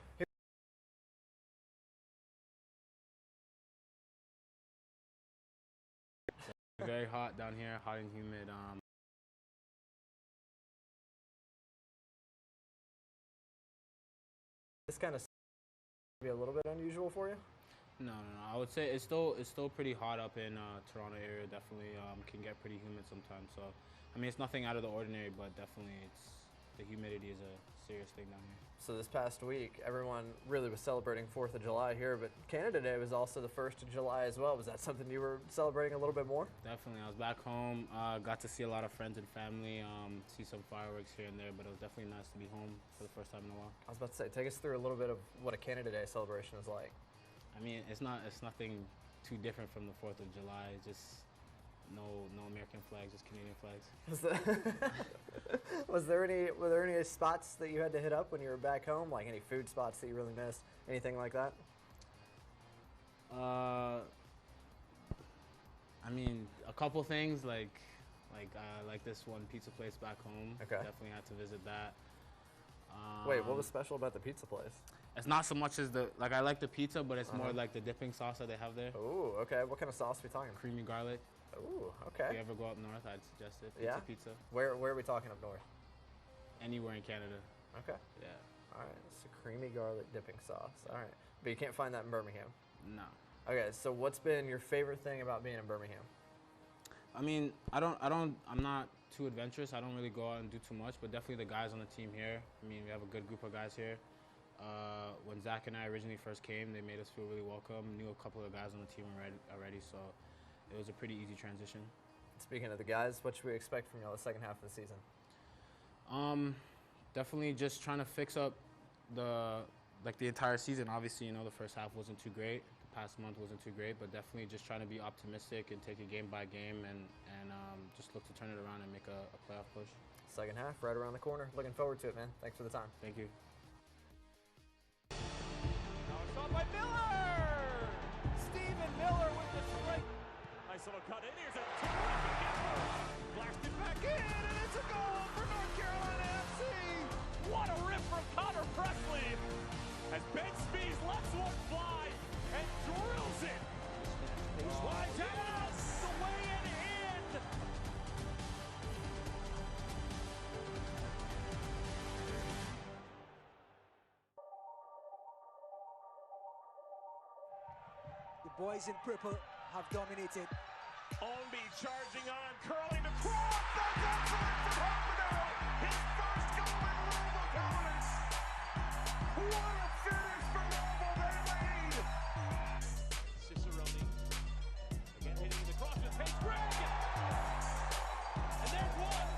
Very hot down here, hot and humid. This kind of be a little bit unusual for you? No. I would say it's still pretty hot up in Toronto area. Definitely can get pretty humid sometimes. So, I mean, it's nothing out of the ordinary, but definitely the humidity is a serious thing down here. So this past week, everyone really was celebrating 4th of July here, but Canada Day was also the 1st of July as well. Was that something you were celebrating a little bit more? Definitely. I was back home, got to see a lot of friends and family, see some fireworks here and there, but it was definitely nice to be home for the first time in a while. I was about to say, take us through a little bit of what a Canada Day celebration is like. I mean, it's nothing too different from the 4th of July. It's just no American flags, just Canadian flags. Were there any spots that you had to hit up when you were back home, like any food spots that you really missed, anything like that? I mean, a couple things like this one pizza place back home. Okay. Definitely had to visit that. Wait, what was special about the pizza place? It's not so much as I like the pizza, but it's more like the dipping sauce that they have there. Ooh, okay. What kind of sauce are we talking? Creamy garlic. Ooh, okay. If you ever go up north, I'd suggest it. Pizza. Where are we talking up north? Anywhere in Canada. Okay. Yeah. All right. It's a creamy garlic dipping sauce. All right. But you can't find that in Birmingham. No. Okay. So what's been your favorite thing about being in Birmingham? I mean, I'm not too adventurous. I don't really go out and do too much, but definitely the guys on the team here. I mean, we have a good group of guys here. When Zach and I originally first came, they made us feel really welcome. Knew a couple of guys on the team already, so it was a pretty easy transition. Speaking of the guys, what should we expect from y'all the second half of the season? Definitely just trying to fix up the entire season. Obviously, the first half wasn't too great. The past month wasn't too great, but definitely just trying to be optimistic and take it game by game and just look to turn it around and make a playoff push. Second half, right around the corner. Looking forward to it, man. Thanks for the time. Thank you. Shot by Miller! Stephen Miller with the strike. Nice little cut in. Here's a terrific effort. Blasted back in, and it's a goal for North Carolina FC. What a rip from Connor Presley as Ben Spees lets one fly and drills it. Slides out the way and in. The boys in purple have dominated. Ownby charging on, curling across. That's excellent from Hoffenheim. His first goal in Louisville colors. What a finish for Louisville. They lead. Cicerone again hitting the cross with Pace Greg. And there's one.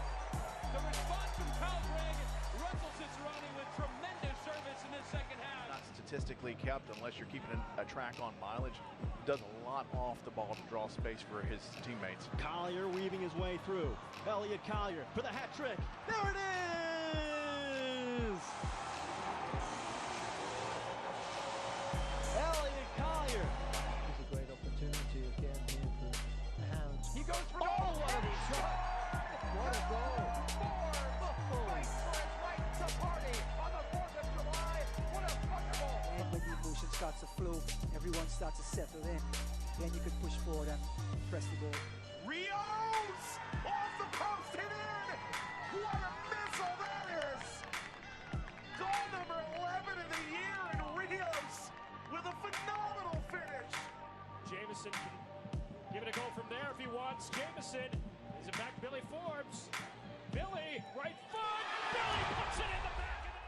The response from Kyle Greg. Russell Cicerone with tremendous service in the second half. Not statistically kept unless you're keeping a track on mileage. Does a lot off the ball to draw space for his teammates. Collier weaving his way through. Elliot Collier for the hat trick. There it is! Elliot Collier. It's a great opportunity again here for the Hounds. He goes for goal. What a shot! What a goal! Right for his right to party on the 4th of July. What a wonderful. And when the emotion starts to flow, everyone starts to settle in. Then you can push forward and press the goal. Rios off the post and in. What a missile that is. Goal number 11 of the year in Rios with a phenomenal finish. Jameson can give it a go from there if he wants. Jameson is it back to Billy Forbes. Billy, right foot. Billy puts it in the back of the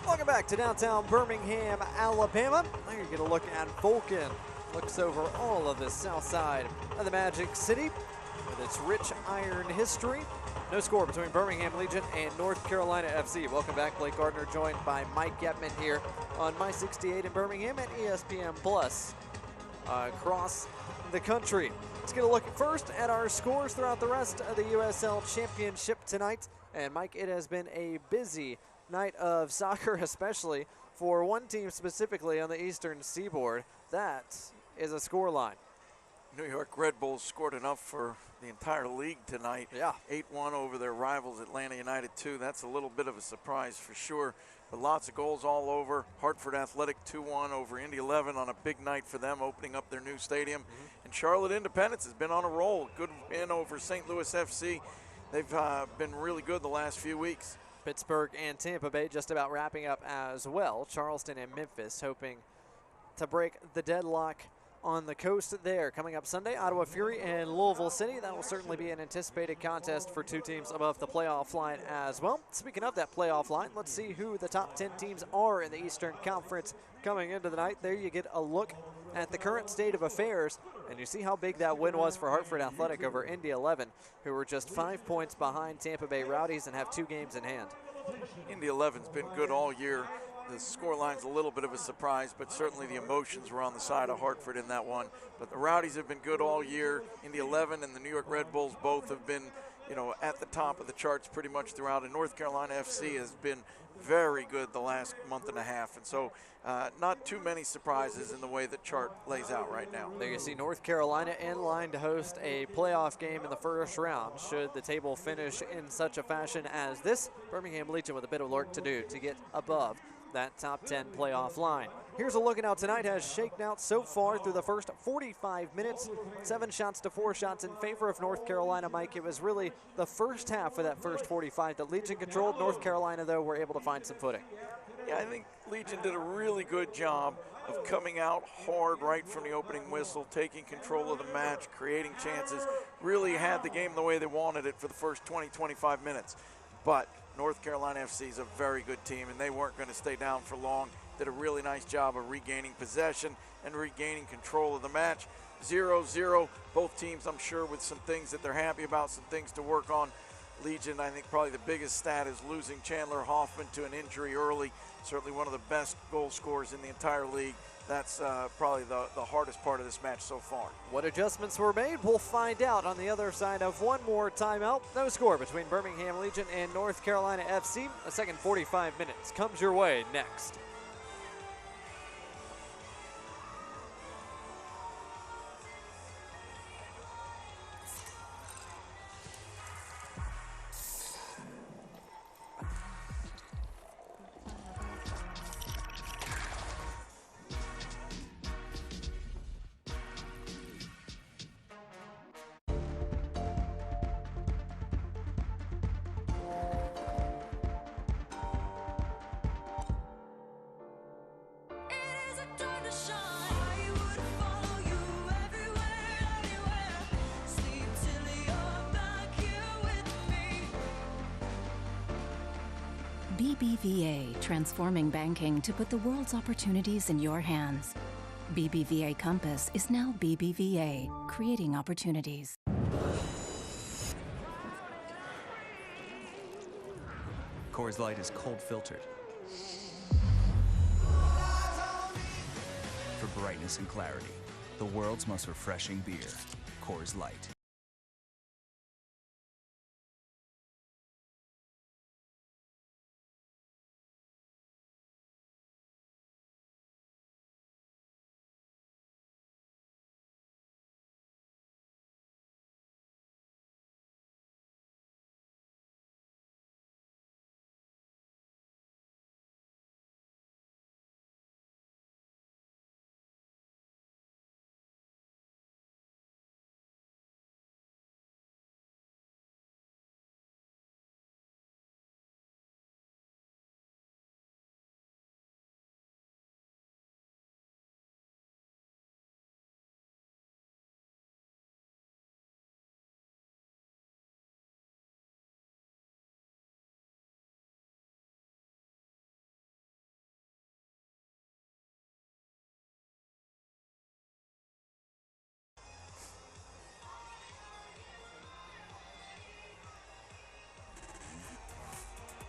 Welcome back to downtown Birmingham, Alabama. Now you're going to look at Vulcan. Looks over all of the south side of the Magic City with its rich iron history. No score between Birmingham Legion and North Carolina FC. Welcome back, Blake Gardner, joined by Mike Getman here on My 68 in Birmingham and ESPN Plus across the country. Let's get a look first at our scores throughout the rest of the USL Championship tonight. And Mike, it has been a busy night of soccer, especially for one team specifically on the Eastern Seaboard. That is a scoreline. New York Red Bulls scored enough for the entire league tonight. Yeah. 8-1 over their rivals, Atlanta United 2. That's a little bit of a surprise for sure. But lots of goals all over. Hartford Athletic 2-1 over Indy 11 on a big night for them, opening up their new stadium. And Charlotte Independence has been on a roll. Good win over St. Louis FC. They've been really good the last few weeks. Pittsburgh and Tampa Bay just about wrapping up as well. Charleston and Memphis hoping to break the deadlock on the coast there. Coming up Sunday, Ottawa Fury and Louisville City. That will certainly be an anticipated contest for two teams above the playoff line as well. Speaking of that playoff line, let's see who the top 10 teams are in the Eastern Conference coming into the night. There you get a look at the current state of affairs, and you see how big that win was for Hartford Athletic over Indy 11, who were just 5 points behind Tampa Bay Rowdies and have 2 games in hand. Indy 11's been good all year. The scoreline's a little bit of a surprise, but certainly the emotions were on the side of Hartford in that one. But the Rowdies have been good all year. Indy 11 and the New York Red Bulls both have been, at the top of the charts pretty much throughout. And North Carolina FC has been very good the last month and a half. And so not too many surprises in the way the chart lays out right now. There you see North Carolina in line to host a playoff game in the first round. Should the table finish in such a fashion as this, Birmingham Legion with a bit of work to do to get above that top 10 playoff line. Here's a look at how tonight has shaken out so far through the first 45 minutes. 7 shots to 4 shots in favor of North Carolina, Mike. It was really the first half of that first 45 that Legion controlled. North Carolina, though, were able to find some footing. Yeah, I think Legion did a really good job of coming out hard right from the opening whistle, taking control of the match, creating chances, really had the game the way they wanted it for the first 20, 25 minutes. But North Carolina FC is a very good team, and they weren't going to stay down for long. Did a really nice job of regaining possession and regaining control of the match. 0-0, both teams, I'm sure, with some things that they're happy about, some things to work on. Legion, I think probably the biggest stat is losing Chandler Hoffman to an injury early. Certainly one of the best goal scorers in the entire league. That's probably the hardest part of this match so far. What adjustments were made? We'll find out on the other side of one more timeout. No score between Birmingham Legion and North Carolina FC. The second 45 minutes comes your way next. BBVA, transforming banking to put the world's opportunities in your hands. BBVA Compass is now BBVA, creating opportunities. Coors Light is cold filtered for brightness and clarity. The world's most refreshing beer, Coors Light.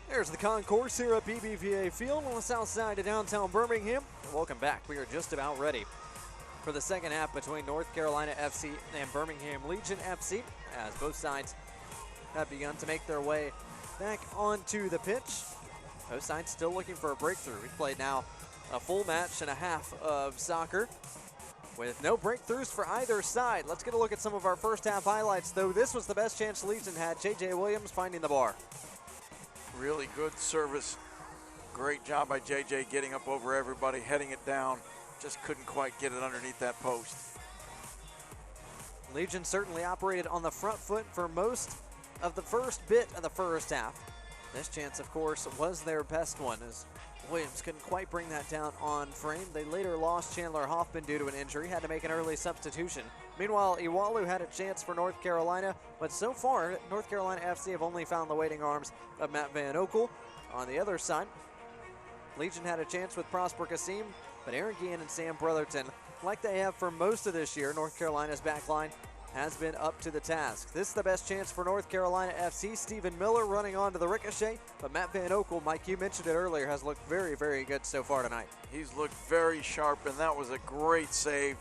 There's the concourse here at BBVA Field on the south side of downtown Birmingham. Welcome back. We are just about ready for the second half between North Carolina FC and Birmingham Legion FC, as both sides have begun to make their way back onto the pitch. Both sides still looking for a breakthrough. We've played now a full match and a half of soccer. with no breakthroughs for either side. Let's get a look at some of our first half highlights, though. This was the best chance Legion had. J.J. Williams finding the bar. Really good service. Great job by J.J. getting up over everybody, heading it down. Just couldn't quite get it underneath that post. Legion certainly operated on the front foot for most of the first bit of the first half. This chance, of course, was their best one, as Williams couldn't quite bring that down on frame. They later lost Chandler Hoffman due to an injury, had to make an early substitution. Meanwhile, Iwalu had a chance for North Carolina, but so far, North Carolina FC have only found the waiting arms of Matt Van Oekel. On the other side, Legion had a chance with Prosper Kasim, but Aaron Guillen and Sam Brotherton, like they have for most of this year, North Carolina's backline has been up to the task. This is the best chance for North Carolina FC. Stephen Miller running onto the ricochet, but Matt Van Oekel, Mike, you mentioned it earlier, has looked very, very good so far tonight. He's looked very sharp, and that was a great save.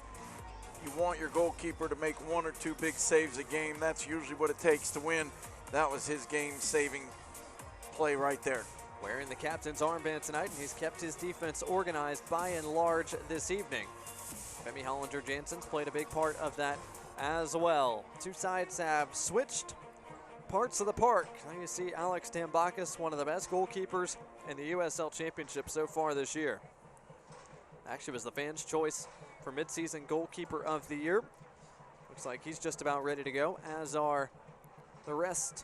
You want your goalkeeper to make one or two big saves a game. That's usually what it takes to win. That was his game-saving play right there. Wearing the captain's armband tonight, and he's kept his defense organized by and large this evening. Femi Hollinger-Jansen's played a big part of that as well. Two sides have switched parts of the park. Now you see Alex Tambakis, one of the best goalkeepers in the USL Championship so far this year. Actually was the fans' choice for midseason goalkeeper of the year. Looks like he's just about ready to go, as are the rest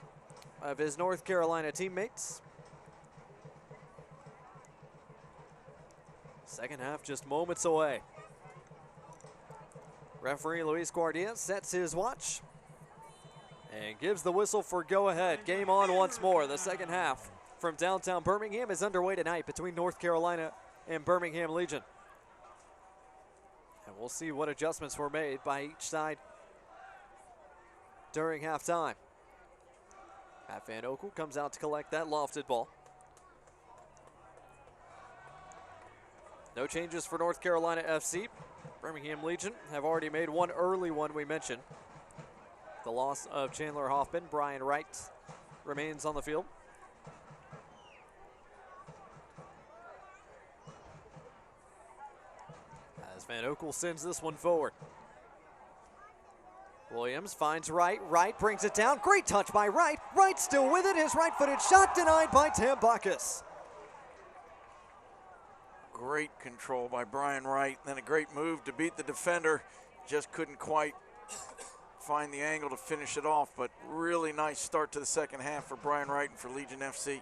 of his North Carolina teammates. Second half just moments away. Referee Luis Guardia sets his watch and gives the whistle for go-ahead. Game on once more. The second half from downtown Birmingham is underway tonight between North Carolina and Birmingham Legion. And we'll see what adjustments were made by each side during halftime. Matt Van Oekel comes out to collect that lofted ball. No changes for North Carolina FC. Birmingham Legion have already made one early one we mentioned. The loss of Chandler Hoffman. Brian Wright remains on the field. As Van Oekel sends this one forward. Williams finds Wright. Wright brings it down. Great touch by Wright. Wright still with it. His right-footed shot denied by Tambakis. Great control by Brian Wright, then a great move to beat the defender. Just couldn't quite find the angle to finish it off, but really nice start to the second half for Brian Wright and for Legion FC.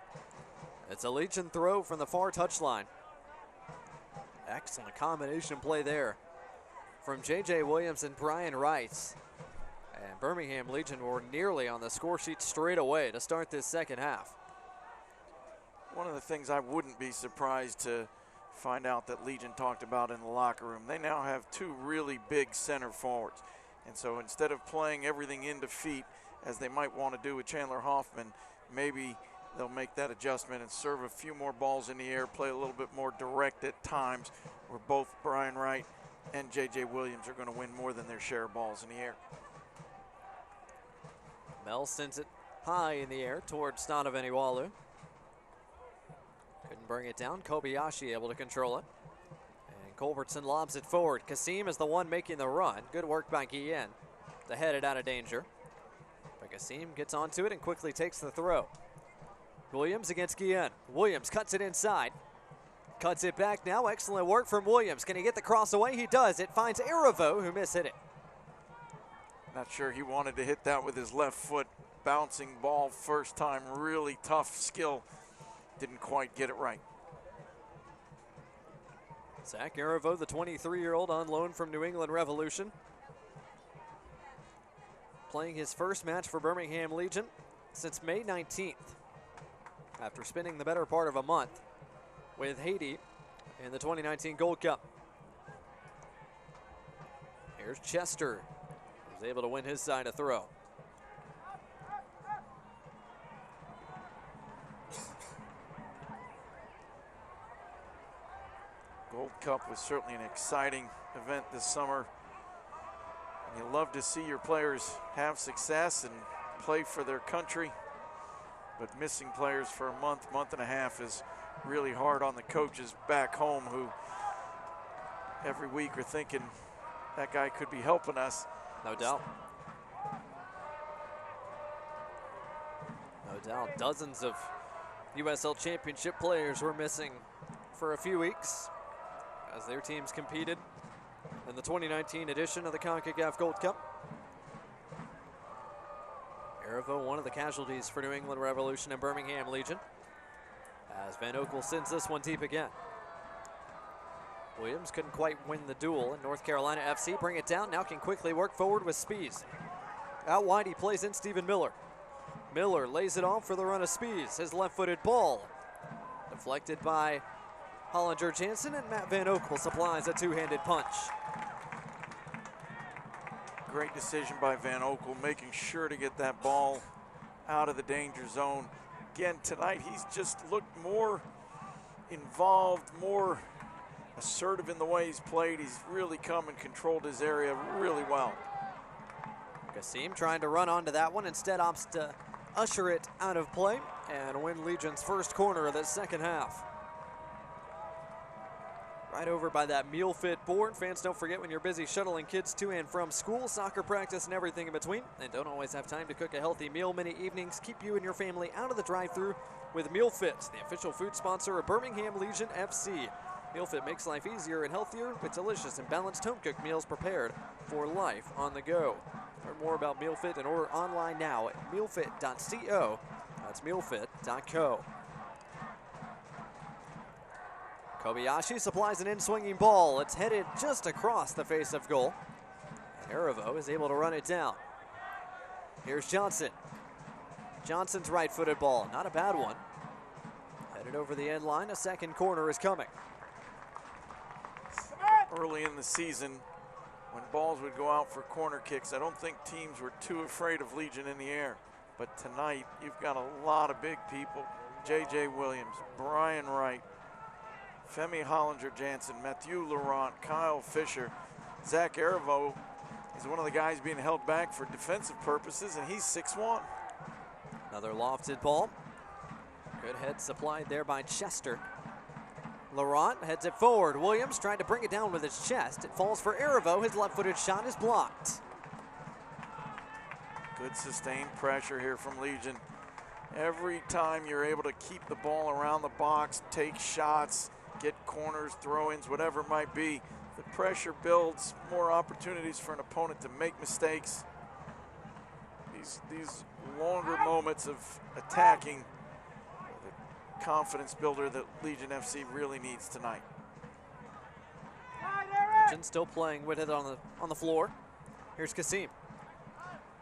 It's a Legion throw from the far touchline. Excellent combination play there from J.J. Williams and Brian Wright. And Birmingham Legion were nearly on the score sheet straight away to start this second half. One of the things I wouldn't be surprised to find out that Legion talked about in the locker room, they now have two really big center forwards. And so instead of playing everything into feet, as they might want to do with Chandler Hoffman, maybe they'll make that adjustment and serve a few more balls in the air, play a little bit more direct at times, where both Brian Wright and J.J. Williams are going to win more than their share of balls in the air. Mel sends it high in the air towards Donovan Iwalu. Couldn't bring it down. Kobayashi able to control it. And Culbertson lobs it forward. Kasim is the one making the run. Good work by Guillen to head it out of danger. But Kasim gets onto it and quickly takes the throw. Williams against Guillen. Williams cuts it inside. Cuts it back now. Excellent work from Williams. Can he get the cross away? He does. It finds Aravo, who mishit it. Not sure he wanted to hit that with his left foot. Bouncing ball first time. Really tough skill. Didn't quite get it right. Zach Aravo, the 23-year-old on loan from New England Revolution. Playing his first match for Birmingham Legion since May 19th. After spending the better part of a month with Haiti in the 2019 Gold Cup. Here's Chester, who's able to win his side a throw. Gold Cup was certainly an exciting event this summer. And you love to see your players have success and play for their country. But missing players for a month, month and a half is really hard on the coaches back home, who every week are thinking that guy could be helping us. No doubt. No doubt. Dozens of USL Championship players were missing for a few weeks as their teams competed in the 2019 edition of the CONCACAF Gold Cup. Aravo, one of the casualties for New England Revolution and Birmingham Legion, as Van Oekel sends this one deep again. Williams couldn't quite win the duel, and North Carolina FC bring it down, now can quickly work forward with Spies. Out wide, he plays in Stephen Miller. Miller lays it off for the run of Spies, his left-footed ball. Deflected by Hollinger Jansen, and Matt Van Oekel supplies a two-handed punch. Great decision by Van Oekel, making sure to get that ball out of the danger zone. Again, tonight he's just looked more involved, more assertive in the way he's played. He's really come and controlled his area really well. Kassim trying to run onto that one, instead opts to usher it out of play and win Legion's first corner of the second half. Right over by that meal fit board. Fans, don't forget, when you're busy shuttling kids to and from school, soccer practice, and everything in between, and don't always have time to cook a healthy meal, many evenings keep you and your family out of the drive-thru with Meal Fit, the official food sponsor of Birmingham Legion FC. Meal Fit makes life easier and healthier with delicious and balanced home-cooked meals prepared for life on the go. Learn more about Meal Fit and order online now at mealfit.co. That's mealfit.co. Kobayashi supplies an in-swinging ball. It's headed just across the face of goal. And Aravo is able to run it down. Here's Johnson. Johnson's right-footed ball, not a bad one. Headed over the end line, a second corner is coming. Early in the season, when balls would go out for corner kicks, I don't think teams were too afraid of Legion in the air. But tonight, you've got a lot of big people. J.J. Williams, Brian Wright, Femi Hollinger-Jansen, Mathieu Laurent, Kyle Fisher. Zach Aravo is one of the guys being held back for defensive purposes, and he's 6'1". Another lofted ball. Good head supplied there by Chester. Laurent heads it forward. Williams tried to bring it down with his chest. It falls for Aravo. His left-footed shot is blocked. Good sustained pressure here from Legion. Every time you're able to keep the ball around the box, take shots, get corners, throw-ins, whatever it might be, the pressure builds more opportunities for an opponent to make mistakes. These longer moments of attacking, the confidence builder that Legion FC really needs tonight. Legion still playing with it on the floor. Here's Kassim.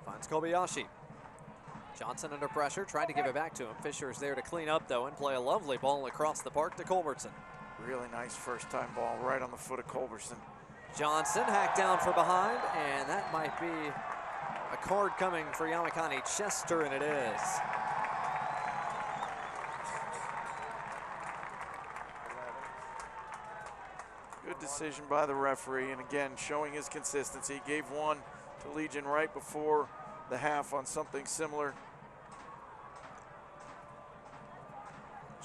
Finds Kobayashi. Johnson under pressure, tried to give it back to him. Fisher is there to clean up, though, and play a lovely ball across the park to Culbertson. Really nice first-time ball right on the foot of Culbertson. Johnson hacked down from behind, and that might be a card coming for Yamakani Chester, and it is. Good decision by the referee, and again, showing his consistency. He gave one to Legion right before the half on something similar.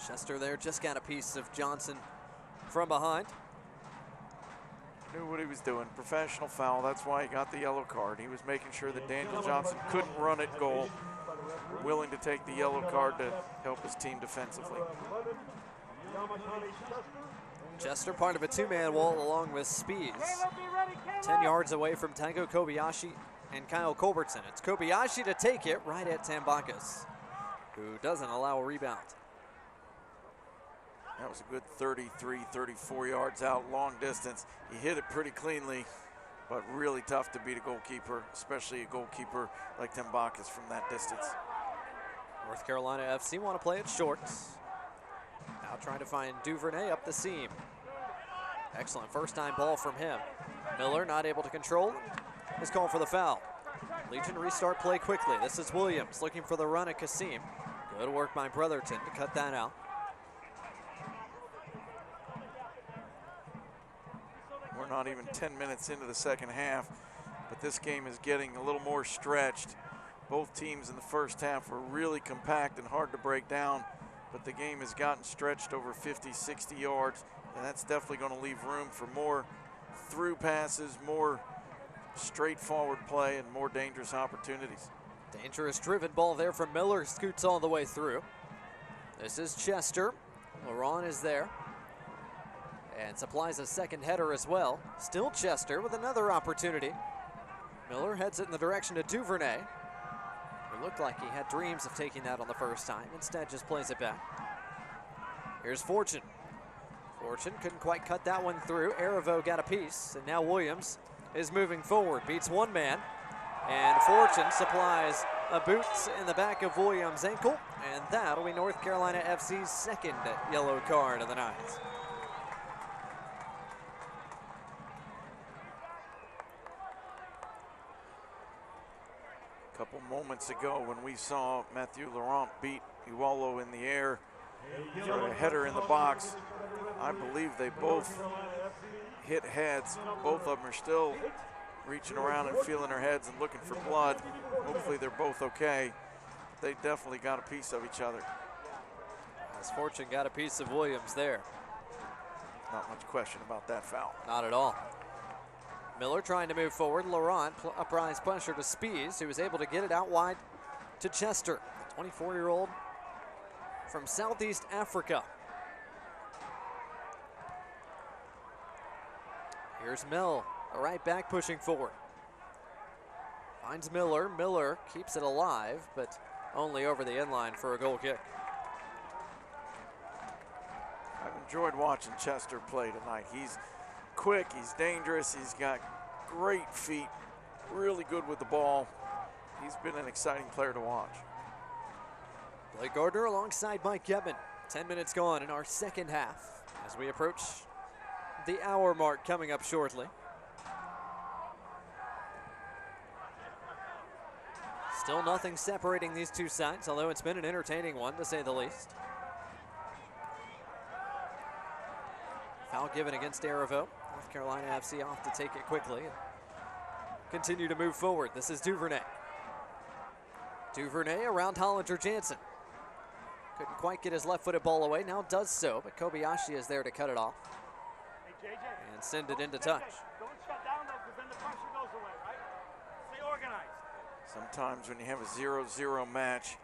Chester there just got a piece of Johnson from behind. Knew what he was doing. Professional foul. That's why he got the yellow card. He was making sure that Daniel Johnson couldn't run at goal. Willing to take the yellow card to help his team defensively. Chester part of a two-man wall along with Spies. 10 yards away from Tango Kobayashi and Kyle Culbertson. It's Kobayashi to take it right at Tambakis, who doesn't allow a rebound. That was a good 33, 34 yards out, long distance. He hit it pretty cleanly, but really tough to beat a goalkeeper, especially a goalkeeper like Tambakis from that distance. North Carolina FC want to play it short. Now trying to find Duvernay up the seam. Excellent first-time ball from him. Miller not able to control. His call for the foul. Legion restart play quickly. This is Williams looking for the run at Kassim. Good work by Brotherton to cut that out. We're not even 10 minutes into the second half, but this game is getting a little more stretched. Both teams in the first half were really compact and hard to break down, but the game has gotten stretched over 50, 60 yards, and that's definitely going to leave room for more through passes, more straightforward play and more dangerous opportunities. Dangerous driven ball there from Miller, scoots all the way through. This is Chester. Laurent is there. And supplies a second header as well. Still Chester with another opportunity. Miller heads it in the direction of Duvernay. It looked like he had dreams of taking that on the first time. Instead, just plays it back. Here's Fortune. Fortune couldn't quite cut that one through. Arivo got a piece, and now Williams is moving forward. Beats one man, and Fortune supplies a boot in the back of Williams' ankle, and that'll be North Carolina FC's second yellow card of the night. A couple moments ago when we saw Matthew Laurent beat Iwalo in the air, throw a header in the box, I believe they both hit heads. Both of them are still reaching around and feeling their heads and looking for blood. Hopefully they're both okay. They definitely got a piece of each other. As Fortune got a piece of Williams there. Not much question about that foul. Not at all. Miller trying to move forward. Laurent applies pressure to Spies, who was able to get it out wide to Chester, the 24-year-old from Southeast Africa. Here's Mill, a right back pushing forward. Finds Miller. Miller keeps it alive, but only over the inline for a goal kick. I've enjoyed watching Chester play tonight. He's quick, he's dangerous, he's got great feet, really good with the ball. He's been an exciting player to watch. Blake Gardner alongside Mike Gebman. 10 minutes gone in our second half as we approach the hour mark coming up shortly. Still nothing separating these two sides, although it's been an entertaining one to say the least. Foul given against Arivo. North Carolina FC off to take it quickly and continue to move forward. This is Duvernay. Duvernay around Hollinger Jansen. Couldn't quite get his left-footed ball away, now does so, but Kobayashi is there to cut it off and send it into touch. Don't shut down though, because then the pressure goes away, right? Stay organized. Sometimes when you have a 0-0 match,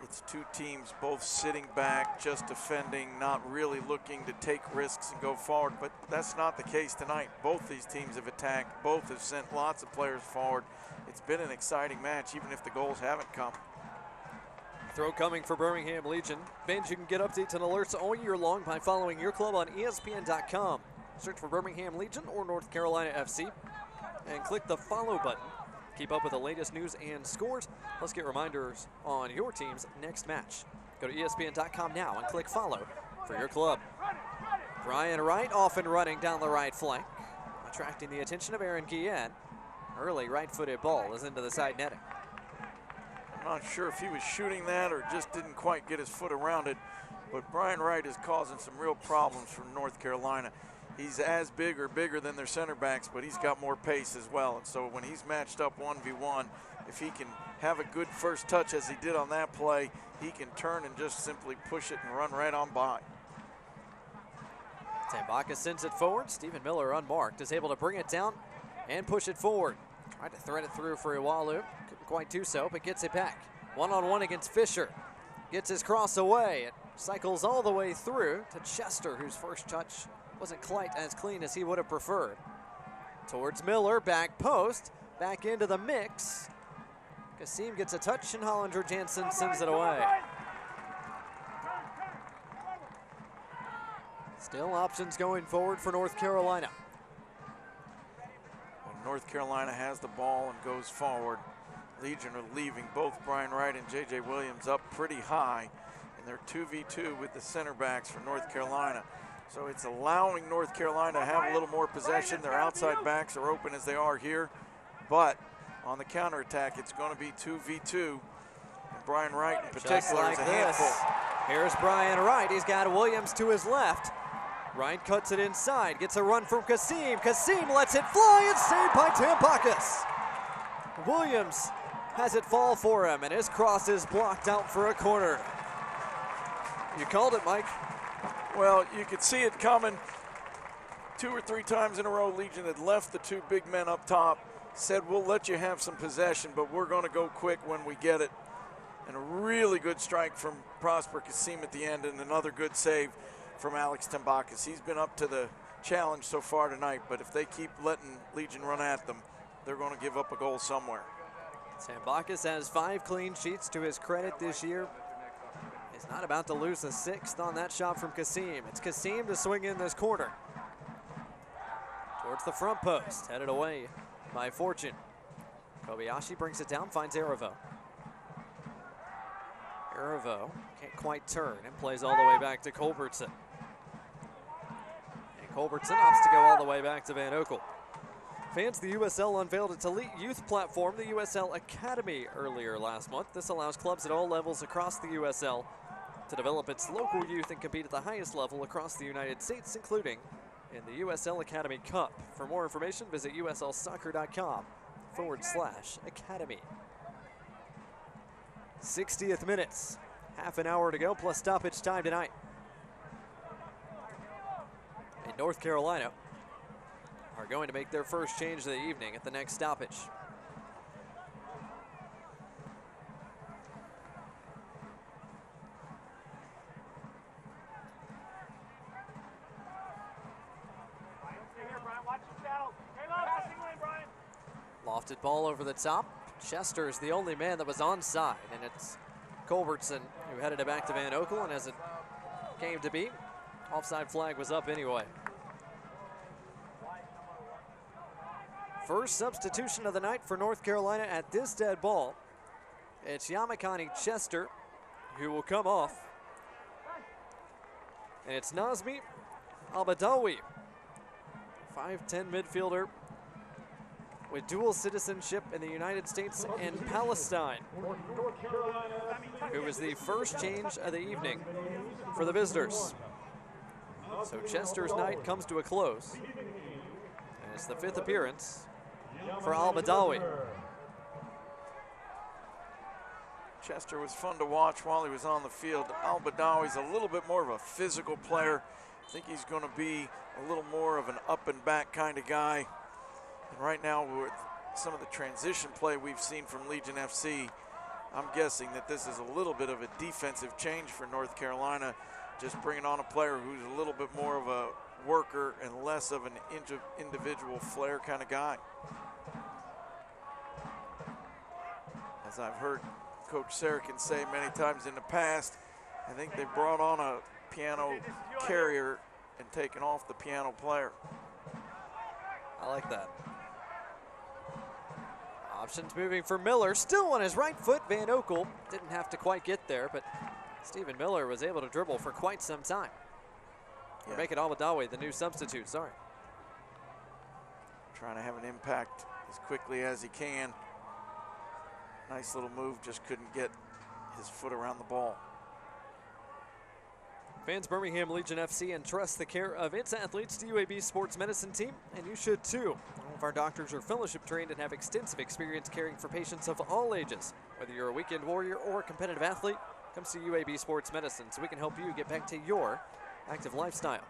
it's two teams both sitting back, just defending, not really looking to take risks and go forward, but that's not the case tonight. Both these teams have attacked, both have sent lots of players forward. It's been an exciting match, even if the goals haven't come. Throw coming for Birmingham Legion. Fans, you can get updates and alerts all year long by following your club on ESPN.com. Search for Birmingham Legion or North Carolina FC and click the follow button. Keep up with the latest news and scores. Let's get reminders on your team's next match. Go to ESPN.com now and click follow for your club. Brian Wright off and running down the right flank, attracting the attention of Aaron Guillen. Early right-footed ball is into the side netting. I'm not sure if he was shooting that or just didn't quite get his foot around it, but Brian Wright is causing some real problems for North Carolina. He's as big or bigger than their center backs, but he's got more pace as well. And so when he's matched up 1v1, if he can have a good first touch as he did on that play, he can turn and just simply push it and run right on by. Tambaka sends it forward. Stephen Miller, unmarked, is able to bring it down and push it forward. Tried to thread it through for Iwalu. Couldn't quite do so, but gets it back. One-on-one against Fisher. Gets his cross away. It cycles all the way through to Chester, whose first touch wasn't quite as clean as he would have preferred. Towards Miller, back post, back into the mix. Kasim gets a touch and Hollinger Jansen sends it away. Still options going forward for North Carolina. When North Carolina has the ball and goes forward, Legion are leaving both Brian Wright and J.J. Williams up pretty high, and they're 2v2 with the center backs for North Carolina. So it's allowing North Carolina to have a little more possession. Their outside backs are open as they are here, but on the counterattack, it's going to be 2v2. And Brian Wright in particular like is a handful. Here's Brian Wright. He's got Williams to his left. Wright cuts it inside, gets a run from Kasim. Kasim lets it fly and saved by Tambakis. Williams has it fall for him, and his cross is blocked out for a corner. You called it, Mike. Well, you could see it coming. 2 or 3 times in a row, Legion had left the 2 big men up top, said, we'll let you have some possession, but we're going to go quick when we get it. And a really good strike from Prosper Kasim at the end, and another good save from Alex Tambakis. He's been up to the challenge so far tonight, but if they keep letting Legion run at them, they're going to give up a goal somewhere. Tambakis has 5 clean sheets to his credit this year. He's not about to lose a 6th on that shot from Kasim. It's Kasim to swing in this corner. Towards the front post, headed away by Fortune. Kobayashi brings it down, finds Arivo. Arivo can't quite turn and plays all the way back to Culbertson. And Culbertson opts to go all the way back to Van Oekel. Fans, the USL unveiled its elite youth platform, the USL Academy, earlier last month. This allows clubs at all levels across the USL to develop its local youth and compete at the highest level across the United States, including in the USL Academy Cup. For more information, visit uslsoccer.com/academy. 60th minutes, half an hour to go, plus stoppage time tonight. In North Carolina are going to make their first change of the evening at the next stoppage. Lofted ball over the top. Chester is the only man that was onside, and it's Culbertson who headed it back to Van Oekel, and as it came to be, offside flag was up anyway. First substitution of the night for North Carolina at this dead ball. It's Yamakani Chester who will come off. And it's Nazmi Albadawi, 5'10" midfielder with dual citizenship in the United States and Palestine, who was the first change of the evening for the visitors. So Chester's night comes to a close, and it's the 5th appearance for Al-Badawi. Chester was fun to watch while he was on the field. Al-Badawi's a little bit more of a physical player. I think he's going to be a little more of an up and back kind of guy. And right now, with some of the transition play we've seen from Legion FC, I'm guessing that this is a little bit of a defensive change for North Carolina, just bringing on a player who's a little bit more of a worker and less of an individual flair kind of guy. As I've heard Coach Sarakin say many times in the past, I think they brought on a piano carrier and taken off the piano player. I like that. Options moving for Miller, still on his right foot. Van Oekel didn't have to quite get there, but Stephen Miller was able to dribble for quite some time. We're making Al-Badawi the new substitute, sorry. Trying to have an impact as quickly as he can. Nice little move, just couldn't get his foot around the ball. Fans, Birmingham Legion FC entrusts the care of its athletes to UAB Sports Medicine Team, and you should too. All of our doctors are fellowship trained and have extensive experience caring for patients of all ages. Whether you're a weekend warrior or a competitive athlete, come see UAB Sports Medicine so we can help you get back to your active lifestyle.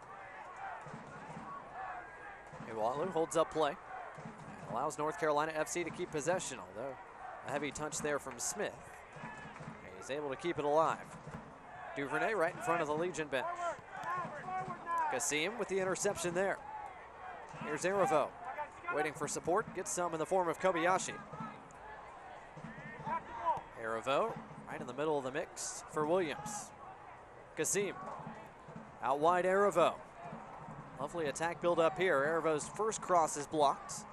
Iwalu holds up play and allows North Carolina FC to keep possession, although a heavy touch there from Smith. He's able to keep it alive. Duvernay right in front of the Legion bench. Kasim with the interception there. Here's Arivo waiting for support, gets some in the form of Kobayashi. Arivo right in the middle of the mix for Williams. Kasim out wide, Arivo. Lovely attack build up here. Arivo's first cross is blocked.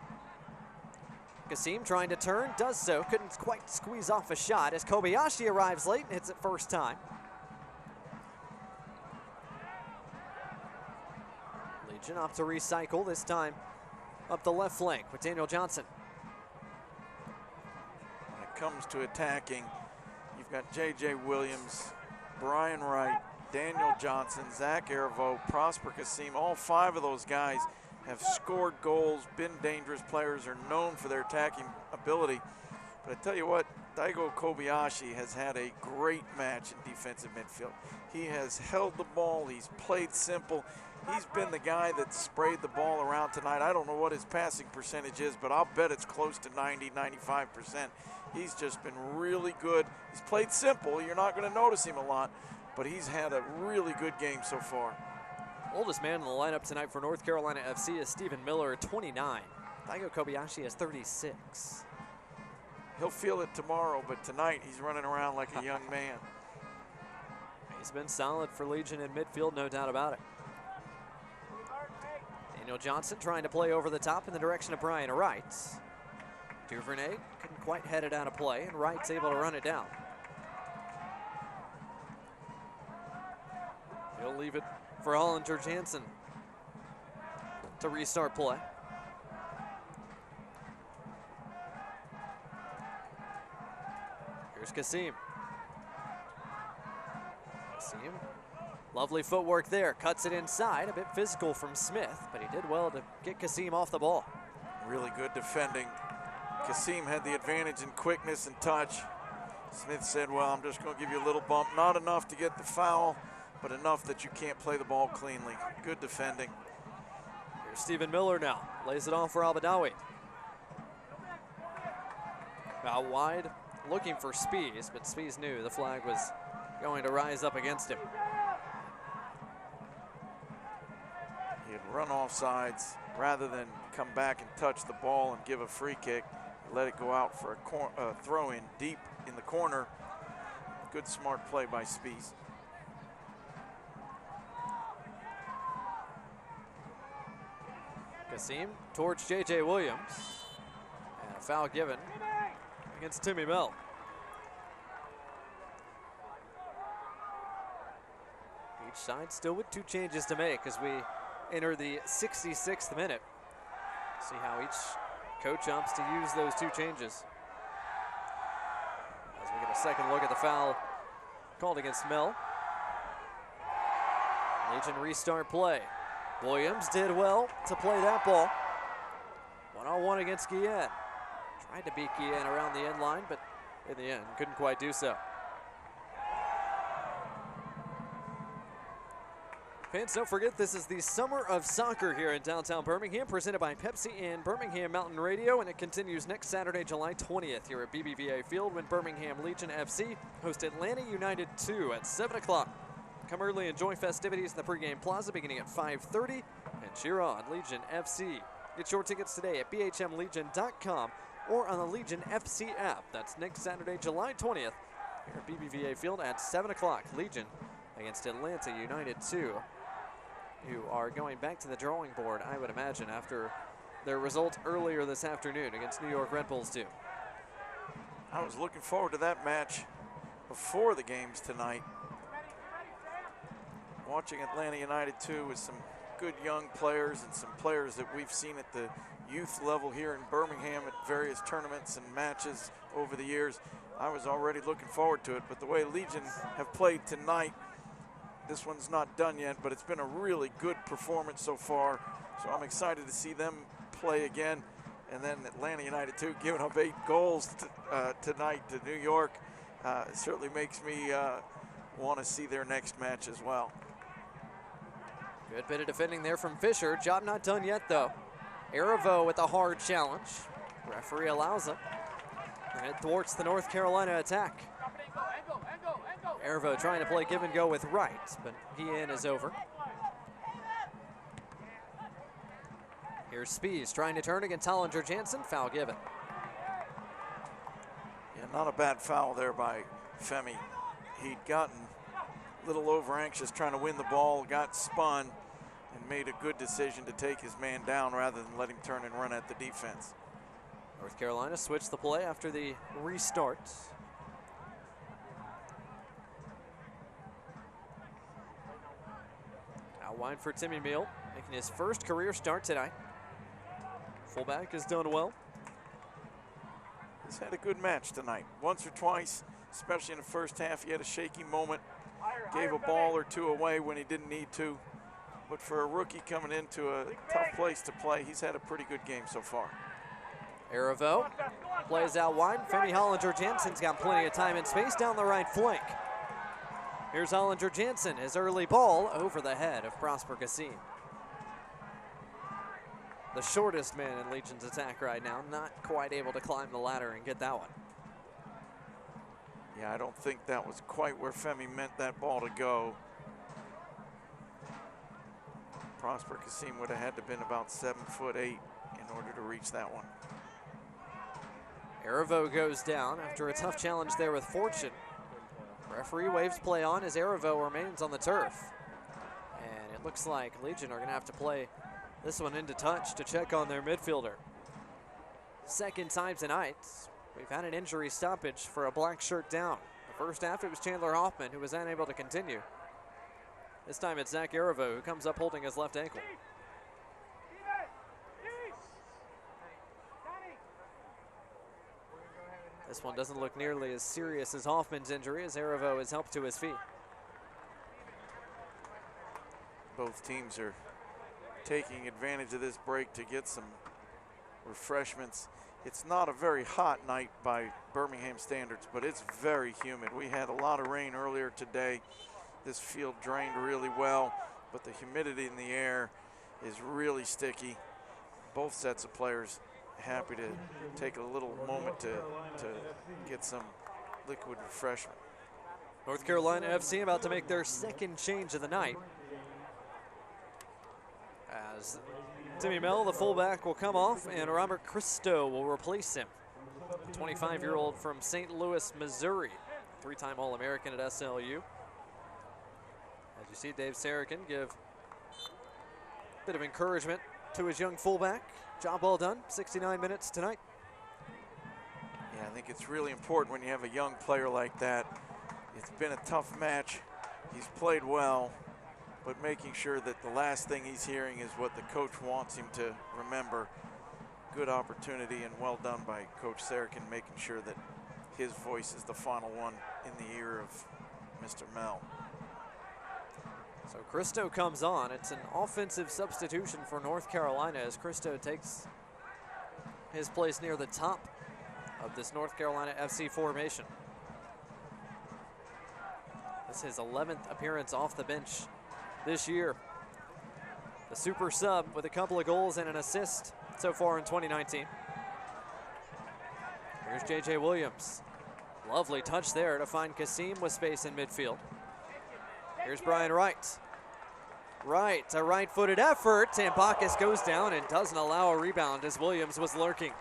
Kasim trying to turn, does so, couldn't quite squeeze off a shot as Kobayashi arrives late and hits it first time. Legion opt to recycle, this time up the left flank with Daniel Johnson. When it comes to attacking, you've got J.J. Williams, Brian Wright, Daniel Johnson, Zach Arivo, Prosper Kasim. All 5 of those guys have scored goals, been dangerous players, are known for their attacking ability. But I tell you what, Daigo Kobayashi has had a great match in defensive midfield. He has held the ball, he's played simple. He's been the guy that sprayed the ball around tonight. I don't know what his passing percentage is, but I'll bet it's close to 90, 95%. He's just been really good. He's played simple. You're not going to notice him a lot, but he's had a really good game so far. Oldest man in the lineup tonight for North Carolina FC is Stephen Miller at 29. Daigo Kobayashi has 36. He'll feel it tomorrow, but tonight he's running around like a young man. He's been solid for Legion in midfield, no doubt about it. Daniel Johnson trying to play over the top in the direction of Brian Wright. Duvernay couldn't quite head it out of play, and Wright's able to run it down. He'll leave it for Hollinger Jansen to restart play. Here's Kasim. Kasim, lovely footwork there, cuts it inside, a bit physical from Smith, but he did well to get Kasim off the ball. Really good defending. Kasim had the advantage in quickness and touch. Smith said, well, I'm just going to give you a little bump. Not enough to get the foul, but enough that you can't play the ball cleanly. Good defending. Here's Stephen Miller now, lays it off for Al-Badawi. Out wide, looking for Spies, but Spies knew the flag was going to rise up against him. He had run off sides rather than come back and touch the ball and give a free kick. Let it go out for a throw-in deep in the corner. Good, smart play by Spies. Kasim towards J.J. Williams. And a foul given against Timmy Bell. Each side still with 2 changes to make as we enter the 66th minute. See how each coach opts to use those 2 changes. As we get a second look at the foul called against Mel. Legion restart play. Williams did well to play that ball. 1-on-1 against Guillen. Tried to beat Guillen around the end line, but in the end couldn't quite do so. Fans, don't forget this is the Summer of Soccer here in downtown Birmingham, presented by Pepsi and Birmingham Mountain Radio, and it continues next Saturday, July 20th here at BBVA Field when Birmingham Legion FC host Atlanta United 2 at 7 o'clock. Come early, enjoy festivities in the pregame plaza beginning at 5:30, and cheer on Legion FC. Get your tickets today at bhmlegion.com or on the Legion FC app. That's next Saturday, July 20th here at BBVA Field at 7 o'clock. Legion against Atlanta United 2. Who are going back to the drawing board, I would imagine, after their result earlier this afternoon against New York Red Bulls 2. I was looking forward to that match before the games tonight. Watching Atlanta United 2 with some good young players and some players that we've seen at the youth level here in Birmingham at various tournaments and matches over the years. I was already looking forward to it, but the way Legion have played tonight, this one's not done yet, but it's been a really good performance so far. So I'm excited to see them play again. And then Atlanta United 2 giving up 8 goals tonight to New York. It certainly makes me want to see their next match as well. Good bit of defending there from Fisher. Job not done yet, though. Arivo with a hard challenge. Referee allows him. And it thwarts the North Carolina attack. Arivo trying to play give and go with Wright, but Guillen is over. Here's Spies trying to turn against Hollinger Jansen. Foul given. Yeah, not a bad foul there by Femi. He'd gotten a little over anxious trying to win the ball, got spun, and made a good decision to take his man down rather than let him turn and run at the defense. North Carolina switched the play after the restart. Out wide for Timmy Meal, making his first career start tonight. Fullback has done well. He's had a good match tonight. Once or twice, especially in the first half, he had a shaky moment. Gave a ball or 2 away when he didn't need to. But for a rookie coming into a tough place to play, he's had a pretty good game so far. Arivo plays out wide. Femi Hollinger-Jansen's got plenty of time and space down the right flank. Here's Hollinger-Jansen, his early ball over the head of Prosper Kassim. The shortest man in Legion's attack right now, not quite able to climb the ladder and get that one. Yeah, I don't think that was quite where Femi meant that ball to go. Prosper Kassim would have had to been about 7'8" in order to reach that one. Arivo goes down after a tough challenge there with Fortune. Referee waves play on as Arivo remains on the turf. And it looks like Legion are going to have to play this one into touch to check on their midfielder. Second time tonight, we've had an injury stoppage for a black shirt down. The first half, it was Chandler Hoffman who was unable to continue. This time it's Zach Arivo who comes up holding his left ankle. This one doesn't look nearly as serious as Hoffman's injury as Arivo is helped to his feet. Both teams are taking advantage of this break to get some refreshments. It's not a very hot night by Birmingham standards, but it's very humid. We had a lot of rain earlier today. This field drained really well, but the humidity in the air is really sticky. Both sets of players happy to take a little moment to get some liquid refreshment. North Carolina FC about to make their second change of the night, as Timmy Mell, the fullback, will come off and Robert Christo will replace him. 25-year-old from St. Louis, Missouri, three-time All-American at SLU. As you see Dave Sarachan give a bit of encouragement to his young fullback. Job well done, 69 minutes tonight. Yeah, I think it's really important when you have a young player like that. It's been a tough match. He's played well, but making sure that the last thing he's hearing is what the coach wants him to remember. Good opportunity and well done by Coach Sarachan, making sure that his voice is the final one in the ear of Mr. Mell. So Christo comes on. It's an offensive substitution for North Carolina as Christo takes his place near the top of this North Carolina FC formation. This is his 11th appearance off the bench this year. The super sub with a couple of goals and an assist so far in 2019. Here's J.J. Williams. Lovely touch there to find Kassim with space in midfield. Here's Brian Wright. Wright, a right-footed effort, and Bacchus goes down and doesn't allow a rebound as Williams was lurking.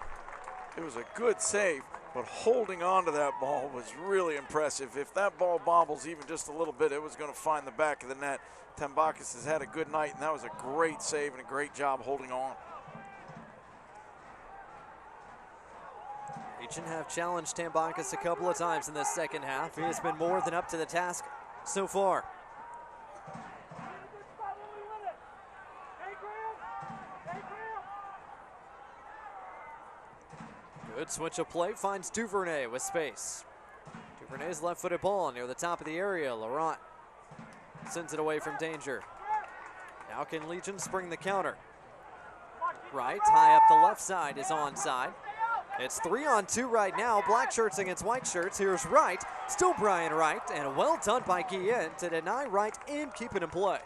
It was a good save, but holding on to that ball was really impressive. If that ball bobbles even just a little bit, it was going to find the back of the net. Tambakis has had a good night, and that was a great save and a great job holding on. Legion have challenged Tambakis a couple of times in this second half. He has been more than up to the task so far. Good switch of play, finds Duvernay with space. Duvernay's left-footed ball near the top of the area. Laurent sends it away from danger. Now can Legion spring the counter? Wright, high up the left side, is onside. It's 3-on-2 right now. Black shirts against white shirts. Here's Wright, still Brian Wright, and well done by Guillen to deny Wright and keep it in play.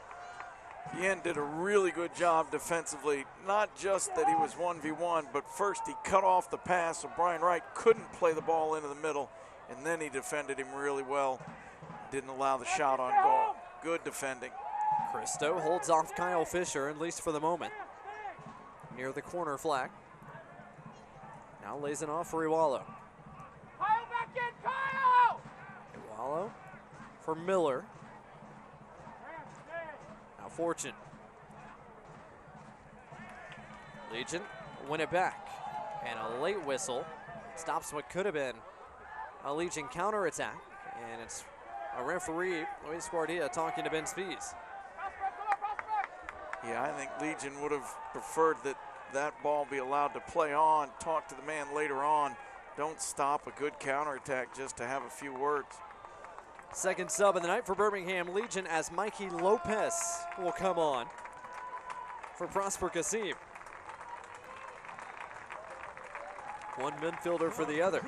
Guillen did a really good job defensively. Not just that he was 1v1, but first he cut off the pass so Brian Wright couldn't play the ball into the middle, and then he defended him really well. Didn't allow the shot on goal. Good defending. Christo holds off Kyle Fisher, at least for the moment, near the corner flag. Now lays it off for Iwalo. Kyle back in, Kyle! Iwalo for Miller. Now Fortune. Legion win it back. And a late whistle stops what could have been a Legion counterattack. And it's a referee, Luis Guardia, talking to Ben Spies. Yeah, I think Legion would have preferred that ball be allowed to play on, talk to the man later on. Don't stop a good counterattack just to have a few words. Second sub of the night for Birmingham Legion as Mikey Lopez will come on for Prosper Kassim. one midfielder for the other.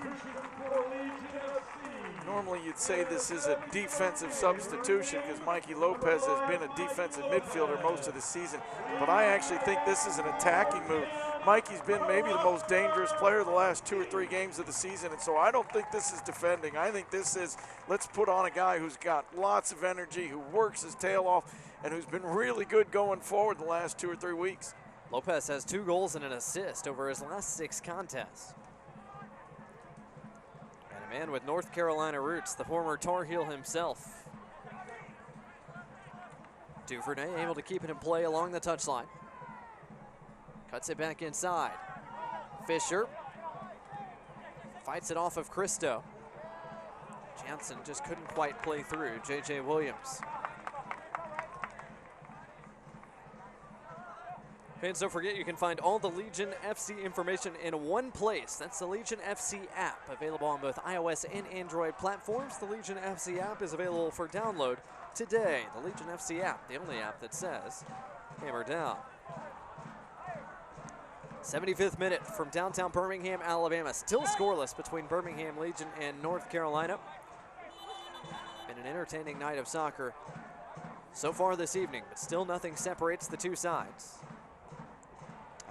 Normally you'd say this is a defensive substitution because Mikey Lopez has been a defensive midfielder most of the season, but I actually think this is an attacking move. Mikey's been maybe the most dangerous player the last 2 or 3 games of the season, and so I don't think this is defending. I think this is, let's put on a guy who's got lots of energy, who works his tail off, and who's been really good going forward the last 2 or 3 weeks. Lopez has 2 goals and an assist over his last 6 contests. And a man with North Carolina roots, the former Tar Heel himself. Duvernay able to keep it in play along the touchline. Cuts it back inside. Fisher fights it off of Christo. Jansen just couldn't quite play through. J.J. Williams. Fans, don't forget you can find all the Legion FC information in one place. That's the Legion FC app, available on both iOS and Android platforms. The Legion FC app is available for download today. The Legion FC app, the only app that says hammer down. 75th minute from downtown Birmingham, Alabama. Still scoreless between Birmingham Legion and North Carolina. Been an entertaining night of soccer so far this evening, but still nothing separates the two sides.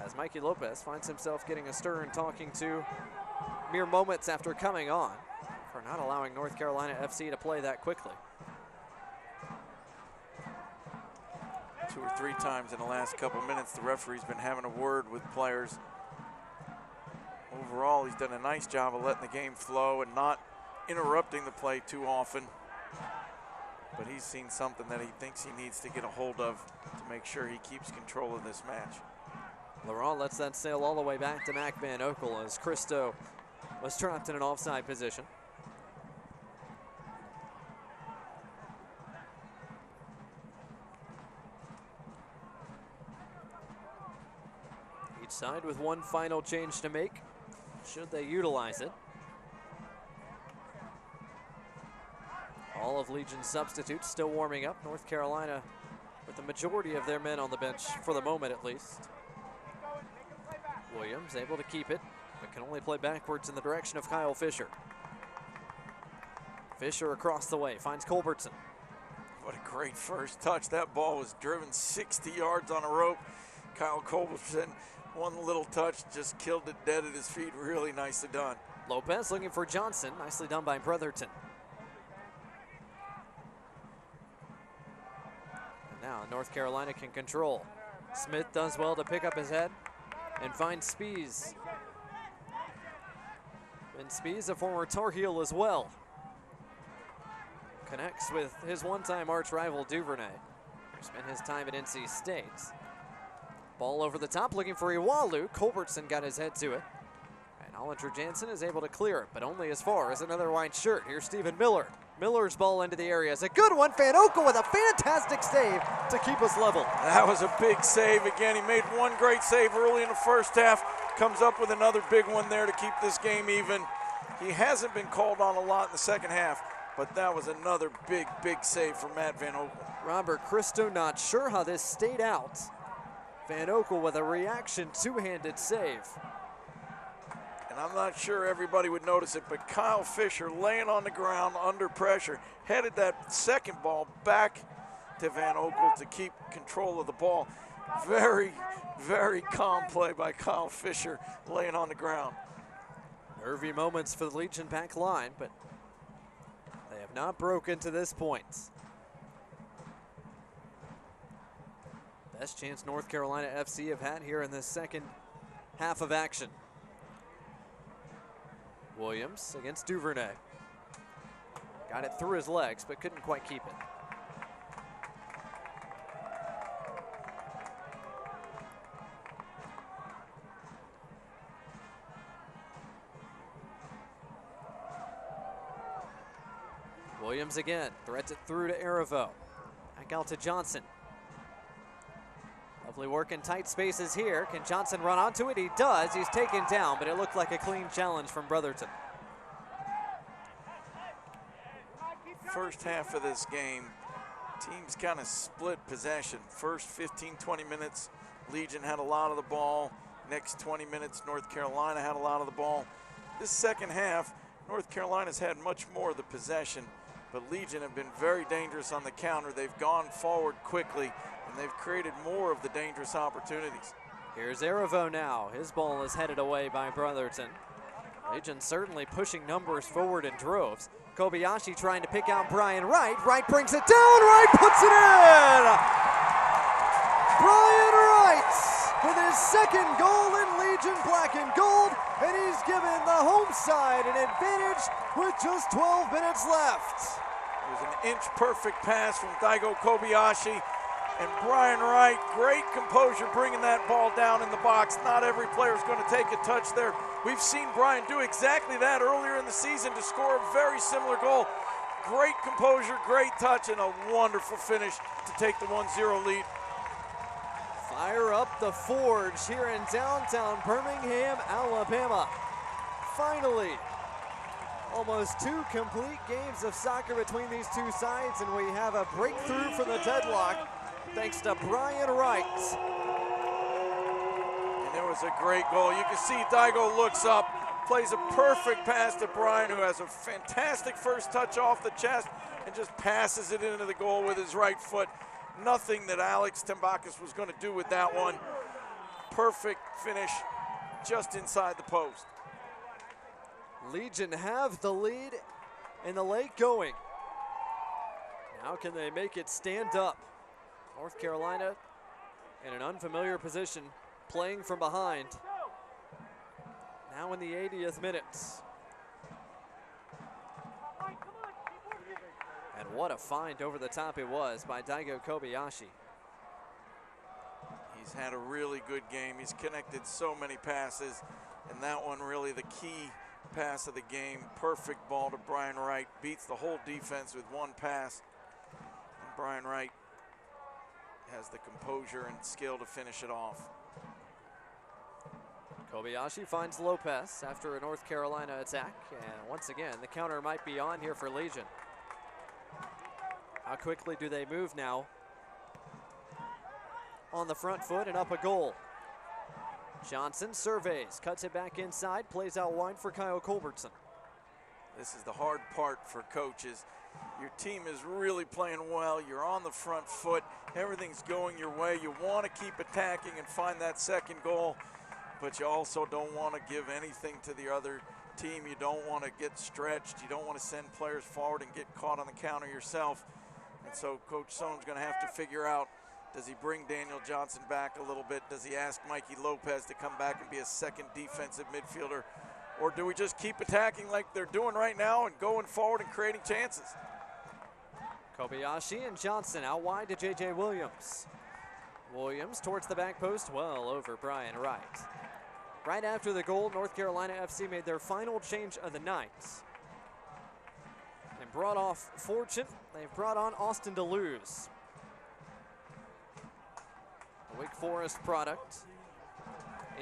As Mikey Lopez finds himself getting a stir and talking to mere moments after coming on for not allowing North Carolina FC to play that quickly. 2 or 3 times in the last couple minutes, the referee's been having a word with players. Overall, he's done a nice job of letting the game flow and not interrupting the play too often. But he's seen something that he thinks he needs to get a hold of to make sure he keeps control of this match. Laurent lets that sail all the way back to Mac Van Oekel as Christo was trapped in an offside position. Each side with one final change to make, should they utilize it. All of Legion's substitutes still warming up. North Carolina with the majority of their men on the bench for the moment at least. Williams able to keep it, but can only play backwards in the direction of Kyle Fisher. Fisher across the way, finds Culbertson. What a great first touch. That ball was driven 60 yards on a rope. Kyle Culbertson, one little touch, just killed it dead at his feet. Really nicely done. Lopez looking for Johnson, nicely done by Brotherton. And now North Carolina can control. Smith does well to pick up his head and find Spies. And Spies, a former Tar Heel as well, connects with his one-time arch rival Duvernay, who spent his time at NC State. Ball over the top, looking for Iwalu. Culbertson got his head to it. And Olinger Jansen is able to clear it, but only as far as another white shirt. Here's Stephen Miller. Miller's ball into the area is a good one. Van Oekel with a fantastic save to keep us level. That was a big save. Again, he made one great save early in the first half. Comes up with another big one there to keep this game even. He hasn't been called on a lot in the second half, but that was another big, big save from Matt Van Oekel. Robert Christo not sure how this stayed out. Van Oekel with a reaction two-handed save. And I'm not sure everybody would notice it, but Kyle Fisher laying on the ground under pressure, headed that second ball back to Van Oekel to keep control of the ball. Very, very calm play by Kyle Fisher laying on the ground. Nervy moments for the Legion back line, but they have not broken to this point. Best chance North Carolina FC have had here in this second half of action. Williams against Duvernay. Got it through his legs, but couldn't quite keep it. Williams again, threads it through to Arivo. Back out to Johnson. Lovely work in tight spaces here. Can Johnson run onto it? He does. He's taken down, but it looked like a clean challenge from Brotherton. First half of this game, teams kind of split possession. First 15, 20 minutes, Legion had a lot of the ball. Next 20 minutes, North Carolina had a lot of the ball. This second half, North Carolina's had much more of the possession, but Legion have been very dangerous on the counter. They've gone forward quickly, and they've created more of the dangerous opportunities. Here's Aravo now. His ball is headed away by Brotherton. Legion certainly pushing numbers forward in droves. Kobayashi trying to pick out Brian Wright. Wright brings it down. Wright puts it in! Brian Wright with his second goal in Legion black and gold, and he's given the home side an advantage with just 12 minutes left. It was an inch-perfect pass from Daigo Kobayashi. And Brian Wright, great composure bringing that ball down in the box. Not every player is going to take a touch there. We've seen Brian do exactly that earlier in the season to score a very similar goal. Great composure, great touch, and a wonderful finish to take the 1-0 lead. Fire up the Forge here in downtown Birmingham, Alabama. Finally, almost 2 complete games of soccer between these two sides, and we have a breakthrough for the deadlock thanks to Brian Wright. And it was a great goal. You can see Daigo looks up, plays a perfect pass to Brian, who has a fantastic first touch off the chest and just passes it into the goal with his right foot. Nothing that Alex Tambakis was going to do with that one. Perfect finish just inside the post. Legion have the lead and the late going. Now can they make it stand up? North Carolina in an unfamiliar position, playing from behind. Now in the 80th minute. And what a find over the top it was by Daigo Kobayashi. He's had a really good game. He's connected so many passes, and that one really the key pass of the game. Perfect ball to Brian Wright. Beats the whole defense with one pass. And Brian Wright has the composure and skill to finish it off. Kobayashi finds Lopez after a North Carolina attack. And once again, the counter might be on here for Legion. How quickly do they move now? On the front foot and up a goal. Johnson surveys, cuts it back inside, plays out wide for Kyle Culbertson. This is the hard part for coaches. Your team is really playing well. You're on the front foot. Everything's going your way. You want to keep attacking and find that second goal, but you also don't want to give anything to the other team. You don't want to get stretched. You don't want to send players forward and get caught on the counter yourself. And so Coach Sohn's going to have to figure out, does he bring Daniel Johnson back a little bit? Does he ask Mikey Lopez to come back and be a second defensive midfielder? Or do we just keep attacking like they're doing right now and going forward and creating chances? Kobayashi and Johnson out wide to J.J. Williams. Williams towards the back post, well over Brian Wright. Right after the goal, North Carolina FC made their final change of the night. And brought off Fortune. They've brought on Austin DeLuz. The Wake Forest product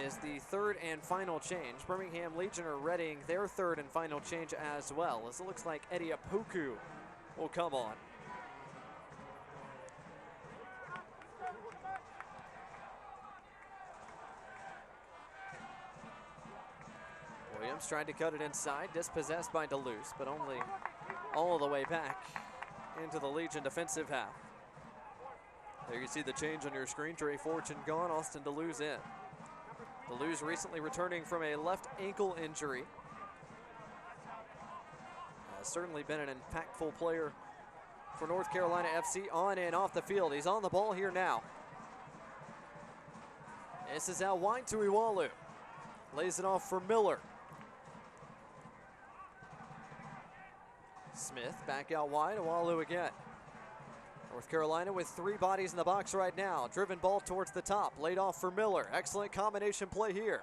is the third and final change. Birmingham Legion are readying their third and final change as well, as it looks like Eddie Apoku will come on. Williams trying to cut it inside, dispossessed by DeLuz, but only all the way back into the Legion defensive half. There you see the change on your screen. Trey Fortune gone, Austin DeLuz in. DeLuz recently returning from a left ankle injury. Has certainly been an impactful player for North Carolina FC on and off the field. He's on the ball here now. This is out wide to Iwalu. Lays it off for Miller. Smith back out wide, Iwalu again. North Carolina with 3 bodies in the box right now. Driven ball towards the top, laid off for Miller. Excellent combination play here.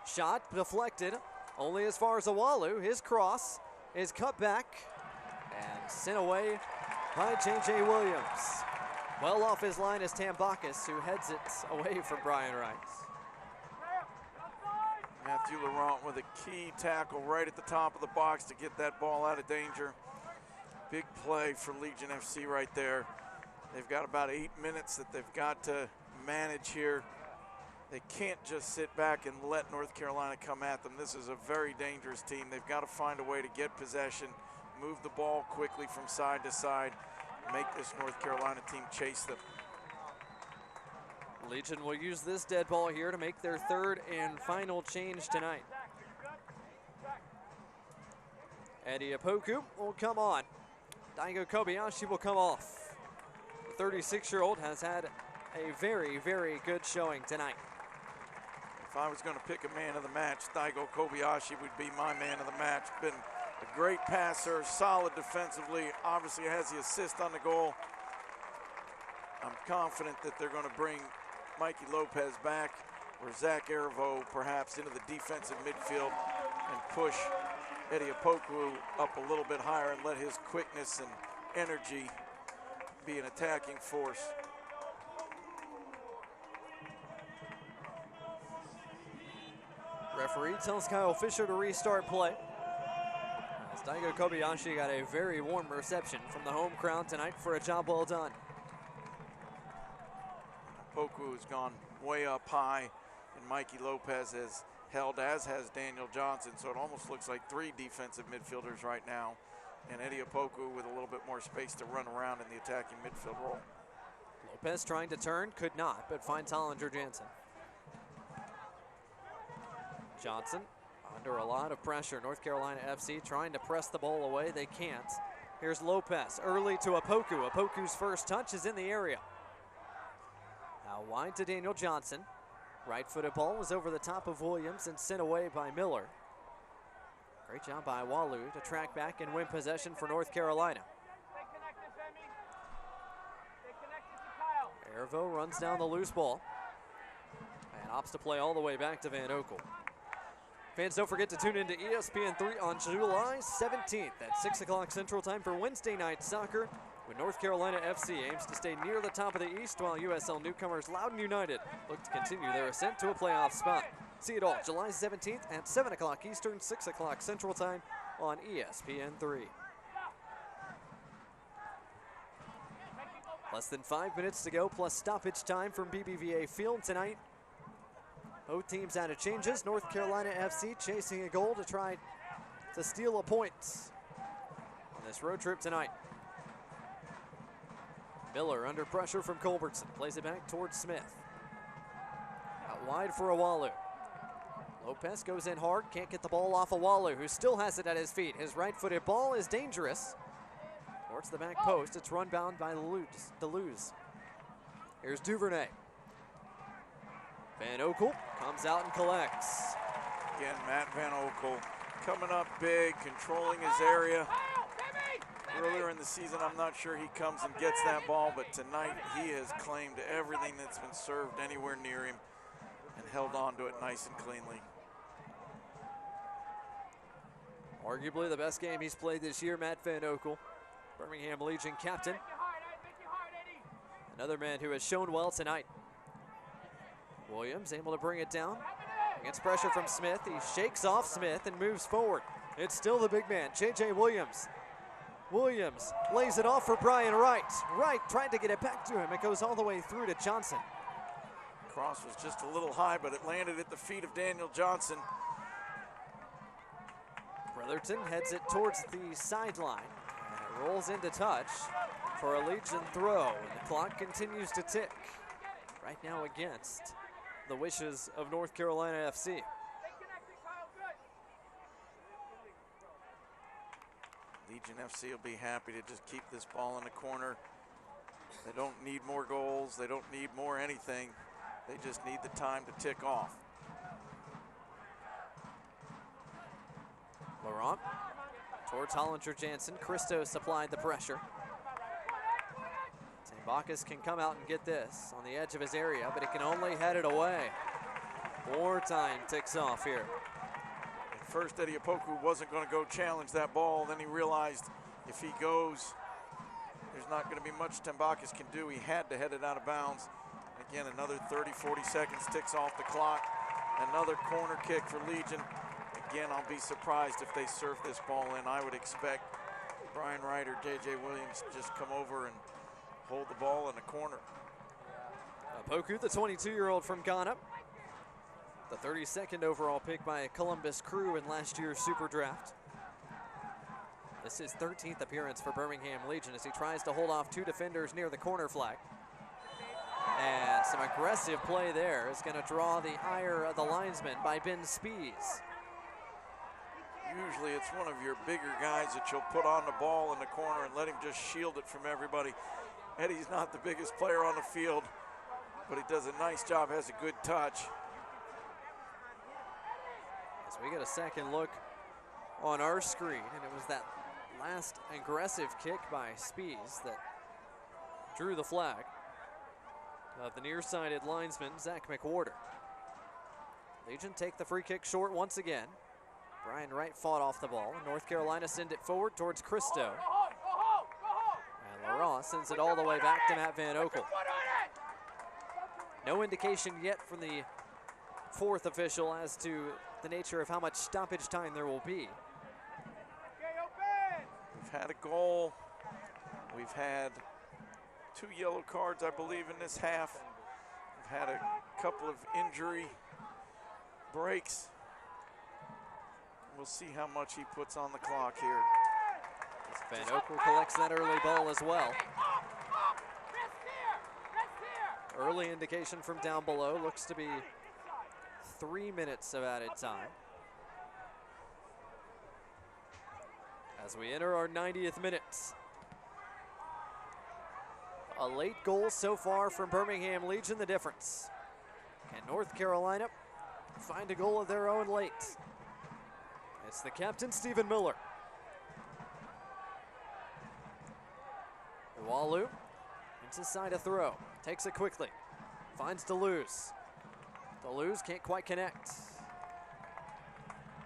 Shot deflected, only as far as Iwalu. His cross is cut back and sent away by J.J. Williams. Well off his line is Tambakis, who heads it away from Brian Wright. Matthew Laurent with a key tackle right at the top of the box to get that ball out of danger. Big play for Legion FC right there. They've got about 8 minutes that they've got to manage here. They can't just sit back and let North Carolina come at them. This is a very dangerous team. They've got to find a way to get possession, move the ball quickly from side to side, make this North Carolina team chase them. Legion will use this dead ball here to make their third and final change tonight. Eddie Opoku will come on. Daigo Kobayashi will come off. The 36-year-old has had a very, very good showing tonight. If I was going to pick a man of the match, Daigo Kobayashi would be my man of the match. Been a great passer, solid defensively, obviously has the assist on the goal. I'm confident that they're going to bring Mikey Lopez back, or Zach Ervo perhaps into the defensive midfield and push Eddie Opoku up a little bit higher and let his quickness and energy be an attacking force. Referee tells Kyle Fisher to restart play. As Daigo Kobayashi got a very warm reception from the home crowd tonight for a job well done. Opoku has gone way up high, and Mikey Lopez has held, as has Daniel Johnson, so it almost looks like three defensive midfielders right now, and Eddie Opoku with a little bit more space to run around in the attacking midfield role. Lopez trying to turn, could not, but finds Hollinger Jansen. Johnson under a lot of pressure. North Carolina FC trying to press the ball away. They can't. Here's Lopez early to Opoku. Opoku's first touch is in the area. Now wide to Daniel Johnson. Right-footed ball was over the top of Williams and sent away by Miller. Great job by Walu to track back and win possession for North Carolina. Ervo runs down the loose ball and opts to play all the way back to Van Oekel. Fans, don't forget to tune into ESPN3 on July 17th at 6 o'clock Central Time for Wednesday night soccer, when North Carolina FC aims to stay near the top of the East, while USL newcomers Loudoun United look to continue their ascent to a playoff spot. See it all July 17th at 7 o'clock Eastern, 6 o'clock Central Time on ESPN3. Less than 5 minutes to go, plus stoppage time from BBVA Field tonight. Both teams out of changes. North Carolina FC chasing a goal to try to steal a point on this road trip tonight. Miller under pressure from Culbertson. Plays it back towards Smith. Out wide for Awalu. Lopez goes in hard. Can't get the ball off Awalu, who still has it at his feet. His right-footed ball is dangerous. Towards the back post. It's run bound by Deleuze. Here's Duvernay. Van Oekel comes out and collects. Again, Matt Van Oekel coming up big, controlling his area. Earlier in the season, I'm not sure he comes and gets that ball, but tonight he has claimed everything that's been served anywhere near him and held on to it nice and cleanly. Arguably the best game he's played this year, Matt Van Oekel, Birmingham Legion captain. Another man who has shown well tonight. Williams able to bring it down. Against pressure from Smith. He shakes off Smith and moves forward. It's still the big man, J.J. Williams. Williams lays it off for Brian Wright. Wright tried to get it back to him. It goes all the way through to Johnson. Cross was just a little high, but it landed at the feet of Daniel Johnson. Brotherton heads it towards the sideline. And it rolls into touch for a Legion throw. And the clock continues to tick. Right now against the wishes of North Carolina FC. Legion FC will be happy to just keep this ball in the corner. They don't need more goals. They don't need more anything. They just need the time to tick off. Laurent towards Hollinger Jansen. Christo supplied the pressure. Bacchus can come out and get this on the edge of his area, but he can only head it away. More time ticks off here. At first, Eddie Opoku wasn't going to go challenge that ball. Then he realized if he goes, there's not going to be much Bacchus can do. He had to head it out of bounds. Again, another 30, 40 seconds ticks off the clock. Another corner kick for Legion. Again, I'll be surprised if they serve this ball in. I would expect Brian Wright or J.J. Williams to just come over and hold the ball in the corner. Opoku, the 22-year-old from Ghana, The 32nd overall pick by Columbus Crew in last year's Super Draft. This is 13th appearance for Birmingham Legion as he tries to hold off two defenders near the corner flag. And some aggressive play there is going to draw the ire of the linesman by Ben Spees. Usually it's one of your bigger guys that you'll put on the ball in the corner and let him just shield it from everybody. Eddie's not the biggest player on the field, but he does a nice job, has a good touch. As we get a second look on our screen, and it was that last aggressive kick by Spees that drew the flag of the nearsighted linesman, Zach McWhorter. Legion take the free kick short once again. Brian Wright fought off the ball. North Carolina send it forward towards Christo. And Laurent sends it all the way back to Matt Van Oekel. No indication yet from the fourth official as to the nature of how much stoppage time there will be. We've had a goal. We've had 2 yellow cards, I believe, in this half. We've had a couple of injury breaks. We'll see how much he puts on the clock here. Van Oekel collects that early ball as well. Early indication from down below looks to be 3 minutes of added time. As we enter our 90th minute. A late goal so far from Birmingham Legion, the difference. Can North Carolina find a goal of their own late? It's the captain, Stephen Miller. Uwalu inside a throw, takes it quickly, finds Deleuze. Deleuze can't quite connect.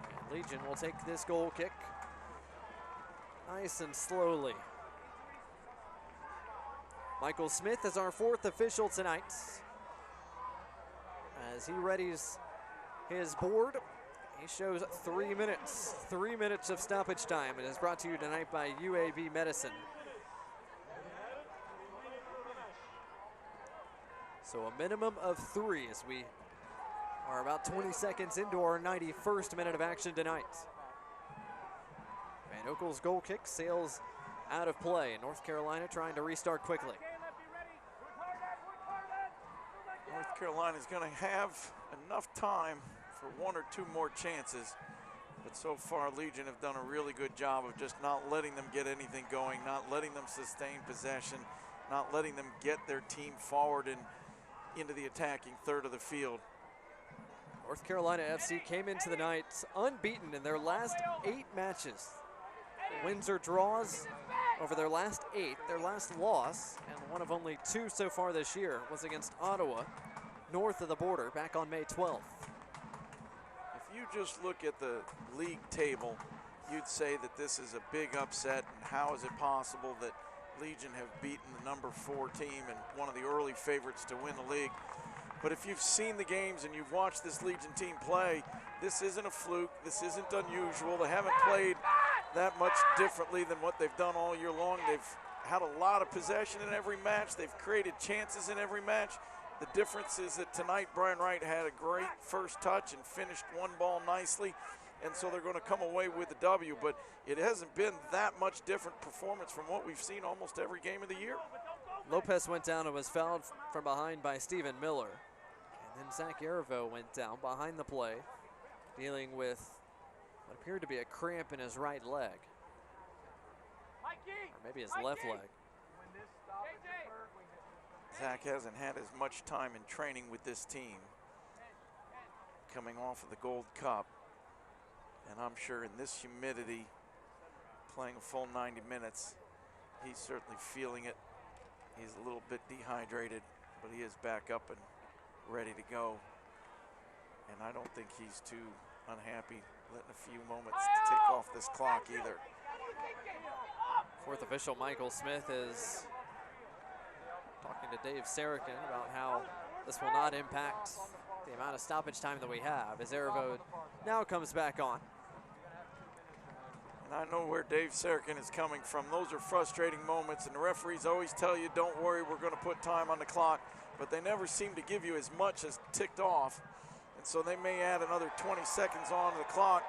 And Legion will take this goal kick nice and slowly. Michael Smith is our fourth official tonight as he readies his board. He shows 3 minutes, 3 minutes of stoppage time. It is brought to you tonight by UAB Medicine. So a minimum of 3 as we are about 20 seconds into our 91st minute of action tonight. Van Oekel's goal kick sails out of play. North Carolina trying to restart quickly. North Carolina's going to have enough time for 1 or 2 more chances, but so far Legion have done a really good job of just not letting them get anything going, not letting them sustain possession, not letting them get their team forward and into the attacking third of the field. North Carolina FC came into the night unbeaten in their last 8 matches. Wins or draws over their last 8. Their last loss, and one of only 2 so far this year, was against Ottawa, north of the border, back on May 12th. If you just look at the league table, you'd say that this is a big upset, and how is it possible that Legion have beaten the number 4 team and one of the early favorites to win the league. But if you've seen the games and you've watched this Legion team play, this isn't a fluke, this isn't unusual. They haven't played that much differently than what they've done all year long. They've had a lot of possession in every match. They've created chances in every match. The difference is that tonight Brian Wright had a great first touch and finished one ball nicely, and so they're going to come away with the W, but it hasn't been that much different performance from what we've seen almost every game of the year. Lopez went down and was fouled from behind by Stephen Miller. And then Zach Yaravo went down behind the play, dealing with what appeared to be a cramp in his right leg. Or maybe his left leg. Zach hasn't had as much time in training with this team, coming off of the Gold Cup. And I'm sure in this humidity, playing a full 90 minutes, he's certainly feeling it. He's a little bit dehydrated, but he is back up and ready to go. And I don't think he's too unhappy letting a few moments tick off this clock either. Fourth official Michael Smith is talking to Dave Saracen about how this will not impact the amount of stoppage time that we have as Ervo now comes back on. And I know where Dave Saracen is coming from. Those are frustrating moments, and the referees always tell you, don't worry, we're going to put time on the clock, but they never seem to give you as much as ticked off. And so they may add another 20 seconds on the clock,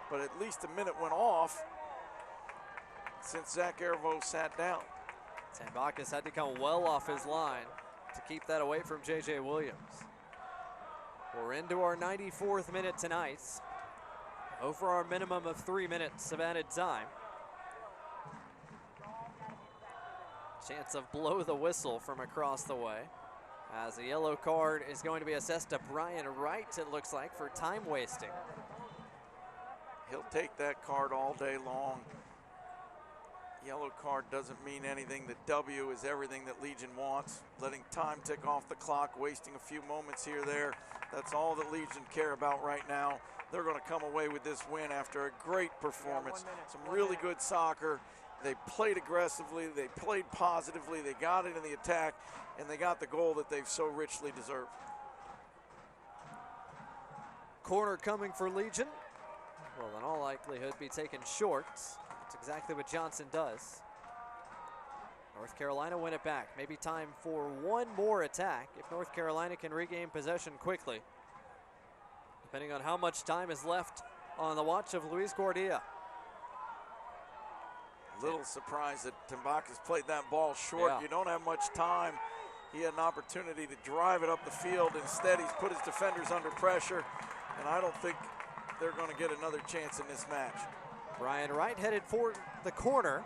but at least a minute went off since Zach Ervo sat down. Tambakis had to come well off his line to keep that away from J.J. Williams. We're into our 94th minute tonight. Over our minimum of 3 minutes of added time. Chance of blow the whistle from across the way, as a yellow card is going to be assessed to Brian Wright, it looks like, for time wasting. He'll take that card all day long. Yellow card doesn't mean anything. The W is everything that Legion wants. Letting time tick off the clock, wasting a few moments here or there. That's all that Legion care about right now. They're going to come away with this win after a great performance. Some really good soccer. They played aggressively, they played positively, they got into the attack, and they got the goal that they've so richly deserved. Corner coming for Legion. Will in all likelihood be taken short. That's exactly what Johnson does. North Carolina win it back. Maybe time for one more attack if North Carolina can regain possession quickly, depending on how much time is left on the watch of Luis Guardia. Little surprised that Tambakis played that ball short. Yeah. You don't have much time. He had an opportunity to drive it up the field. Instead, he's put his defenders under pressure, and I don't think they're going to get another chance in this match. Brian Wright headed for the corner,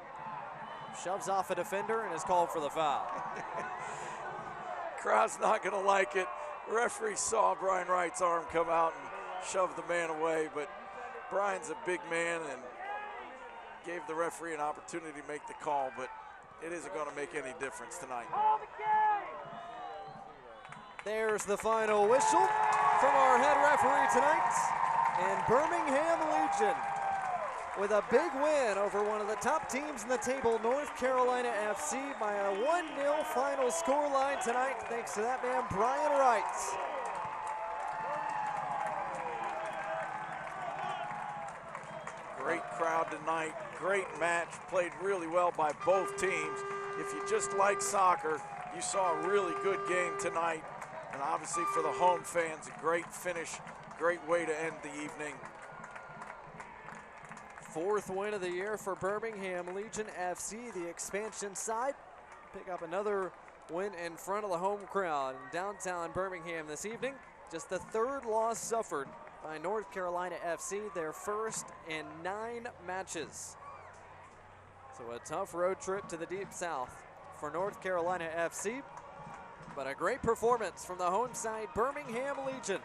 shoves off a defender, and is called for the foul. Crowd's not going to like it. Referee saw Brian Wright's arm come out and shove the man away, but Brian's a big man and gave the referee an opportunity to make the call, but it isn't going to make any difference tonight. There's the final whistle from our head referee tonight. And Birmingham Legion, with a big win over one of the top teams in the table, North Carolina FC, by a 1-0 final scoreline tonight, thanks to that man, Brian Wright. Great crowd tonight, great match, played really well by both teams. If you just like soccer, you saw a really good game tonight. And obviously for the home fans, a great finish, great way to end the evening. Fourth win of the year for Birmingham Legion FC, the expansion side. Pick up another win in front of the home crowd in downtown Birmingham this evening. Just the third loss suffered by North Carolina FC, their first in 9 matches. So a tough road trip to the Deep South for North Carolina FC, but a great performance from the home side, Birmingham Legion.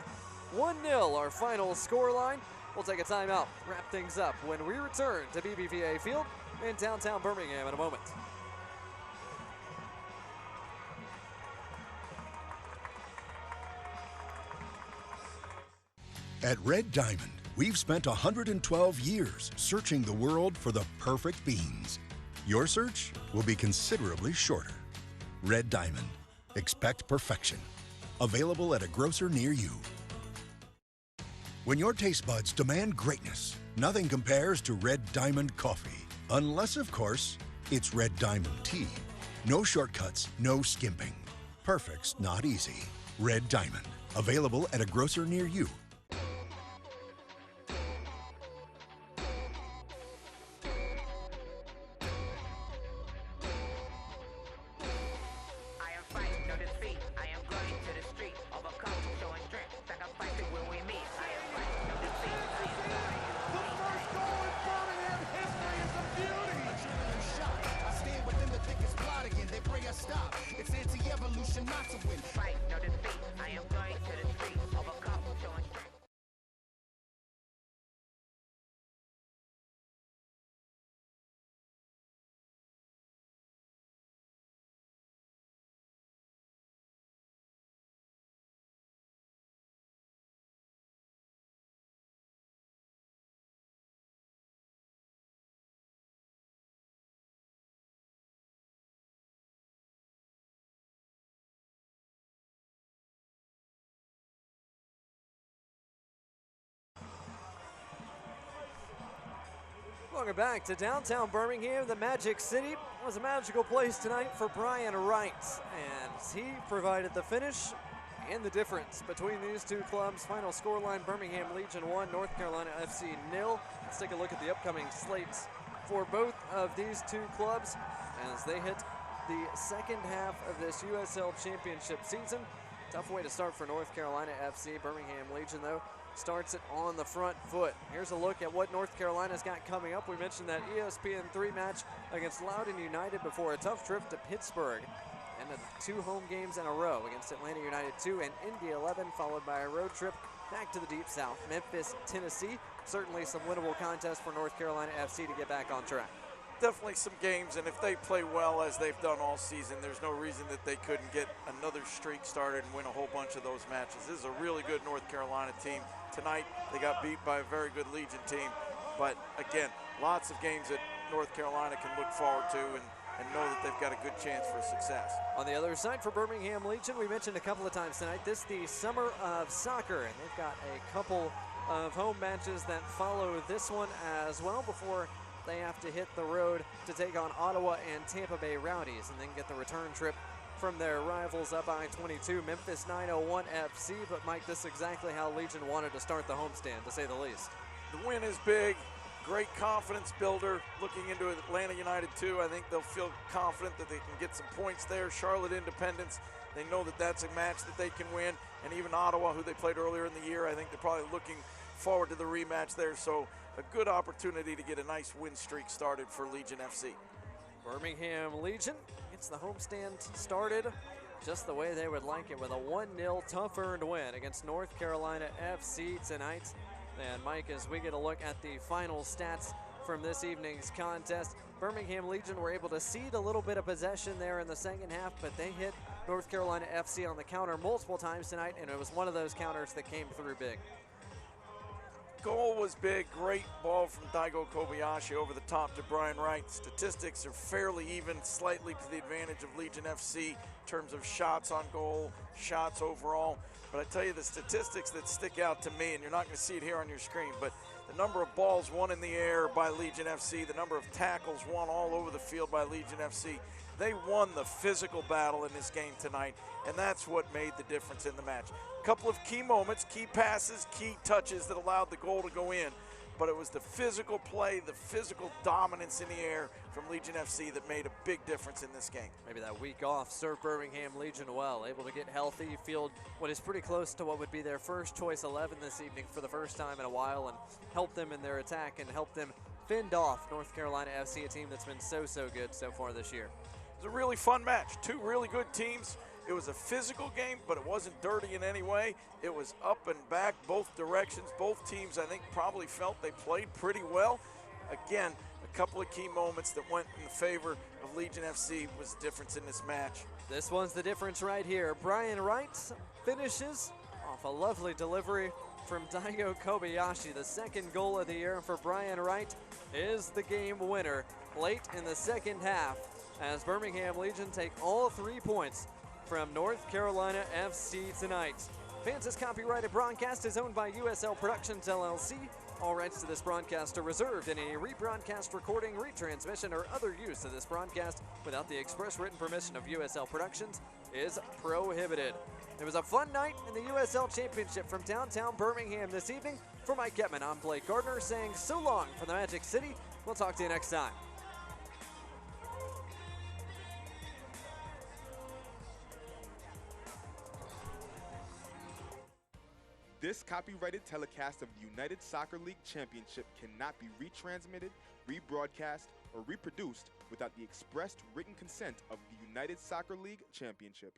1-0 our final scoreline. We'll take a timeout, wrap things up when we return to BBVA Field in downtown Birmingham in a moment. At Red Diamond, we've spent 112 years searching the world for the perfect beans. Your search will be considerably shorter. Red Diamond. Expect perfection. Available at a grocer near you. When your taste buds demand greatness, nothing compares to Red Diamond coffee. Unless, of course, it's Red Diamond tea. No shortcuts, no skimping. Perfect's not easy. Red Diamond. Available at a grocer near you. Welcome back to downtown Birmingham. The Magic City was a magical place tonight for Brian Wright, and he provided the finish and the difference between these two clubs. Final scoreline, Birmingham Legion 1, North Carolina FC 0. Let's take a look at the upcoming slates for both of these two clubs as they hit the second half of this USL Championship season. Tough way to start for North Carolina FC. Birmingham Legion, though, starts it on the front foot. Here's a look at what North Carolina's got coming up. We mentioned that ESPN3 match against Loudoun United before a tough trip to Pittsburgh. And 2 home games in a row against Atlanta United 2 and Indy 11, followed by a road trip back to the Deep South, Memphis, Tennessee. Certainly some winnable contest for North Carolina FC to get back on track. Definitely some games, and if they play well as they've done all season, there's no reason that they couldn't get another streak started and win a whole bunch of those matches. This is a really good North Carolina team. Tonight, they got beat by a very good Legion team. But again, lots of games that North Carolina can look forward to and know that they've got a good chance for success. On the other side for Birmingham Legion, we mentioned a couple of times tonight, this the Summer of Soccer, and they've got a couple of home matches that follow this one as well before they have to hit the road to take on Ottawa and Tampa Bay Rowdies and then get the return trip from their rivals up I-22, Memphis 901 FC. But Mike, this is exactly how Legion wanted to start the homestand, to say the least. The win is big, great confidence builder. Looking into Atlanta United 2, I think they'll feel confident that they can get some points there. Charlotte Independence, they know that that's a match that they can win. And even Ottawa, who they played earlier in the year, I think they're probably looking forward to the rematch there. So a good opportunity to get a nice win streak started for Legion FC. Birmingham Legion gets the homestand started just the way they would like it, with a 1-0 tough-earned win against North Carolina FC tonight. And Mike, as we get a look at the final stats from this evening's contest, Birmingham Legion were able to cede a little bit of possession there in the second half, but they hit North Carolina FC on the counter multiple times tonight, and it was one of those counters that came through big. Goal was big, great ball from Daigo Kobayashi over the top to Brian Wright. Statistics are fairly even, slightly to the advantage of Legion FC in terms of shots on goal, shots overall. But I tell you, the statistics that stick out to me, and you're not going to see it here on your screen, but the number of balls won in the air by Legion FC, the number of tackles won all over the field by Legion FC. They won the physical battle in this game tonight, and that's what made the difference in the match. A couple of key moments, key passes, key touches that allowed the goal to go in, but it was the physical play, the physical dominance in the air from Legion FC that made a big difference in this game. Maybe that week off served Birmingham Legion well, able to get healthy, field what is pretty close to what would be their first choice 11 this evening for the first time in a while, and help them in their attack and help them fend off North Carolina FC, a team that's been so good so far this year. It was a really fun match, 2 really good teams. It was a physical game, but it wasn't dirty in any way. It was up and back, both directions. Both teams, I think, probably felt they played pretty well. Again, a couple of key moments that went in favor of Legion FC was the difference in this match. This one's the difference right here. Brian Wright finishes off a lovely delivery from Daigo Kobayashi. The second goal of the year for Brian Wright is the game winner late in the second half, as Birmingham Legion take all 3 points from North Carolina FC tonight. Fans' copyrighted broadcast is owned by USL Productions LLC. All rights to this broadcast are reserved. Any rebroadcast, recording, retransmission, or other use of this broadcast without the express written permission of USL Productions is prohibited. It was a fun night in the USL Championship from downtown Birmingham this evening. For Mike Getman, I'm Blake Gardner saying so long from the Magic City. We'll talk to you next time. This copyrighted telecast of the United Soccer League Championship cannot be retransmitted, rebroadcast, or reproduced without the expressed written consent of the United Soccer League Championship.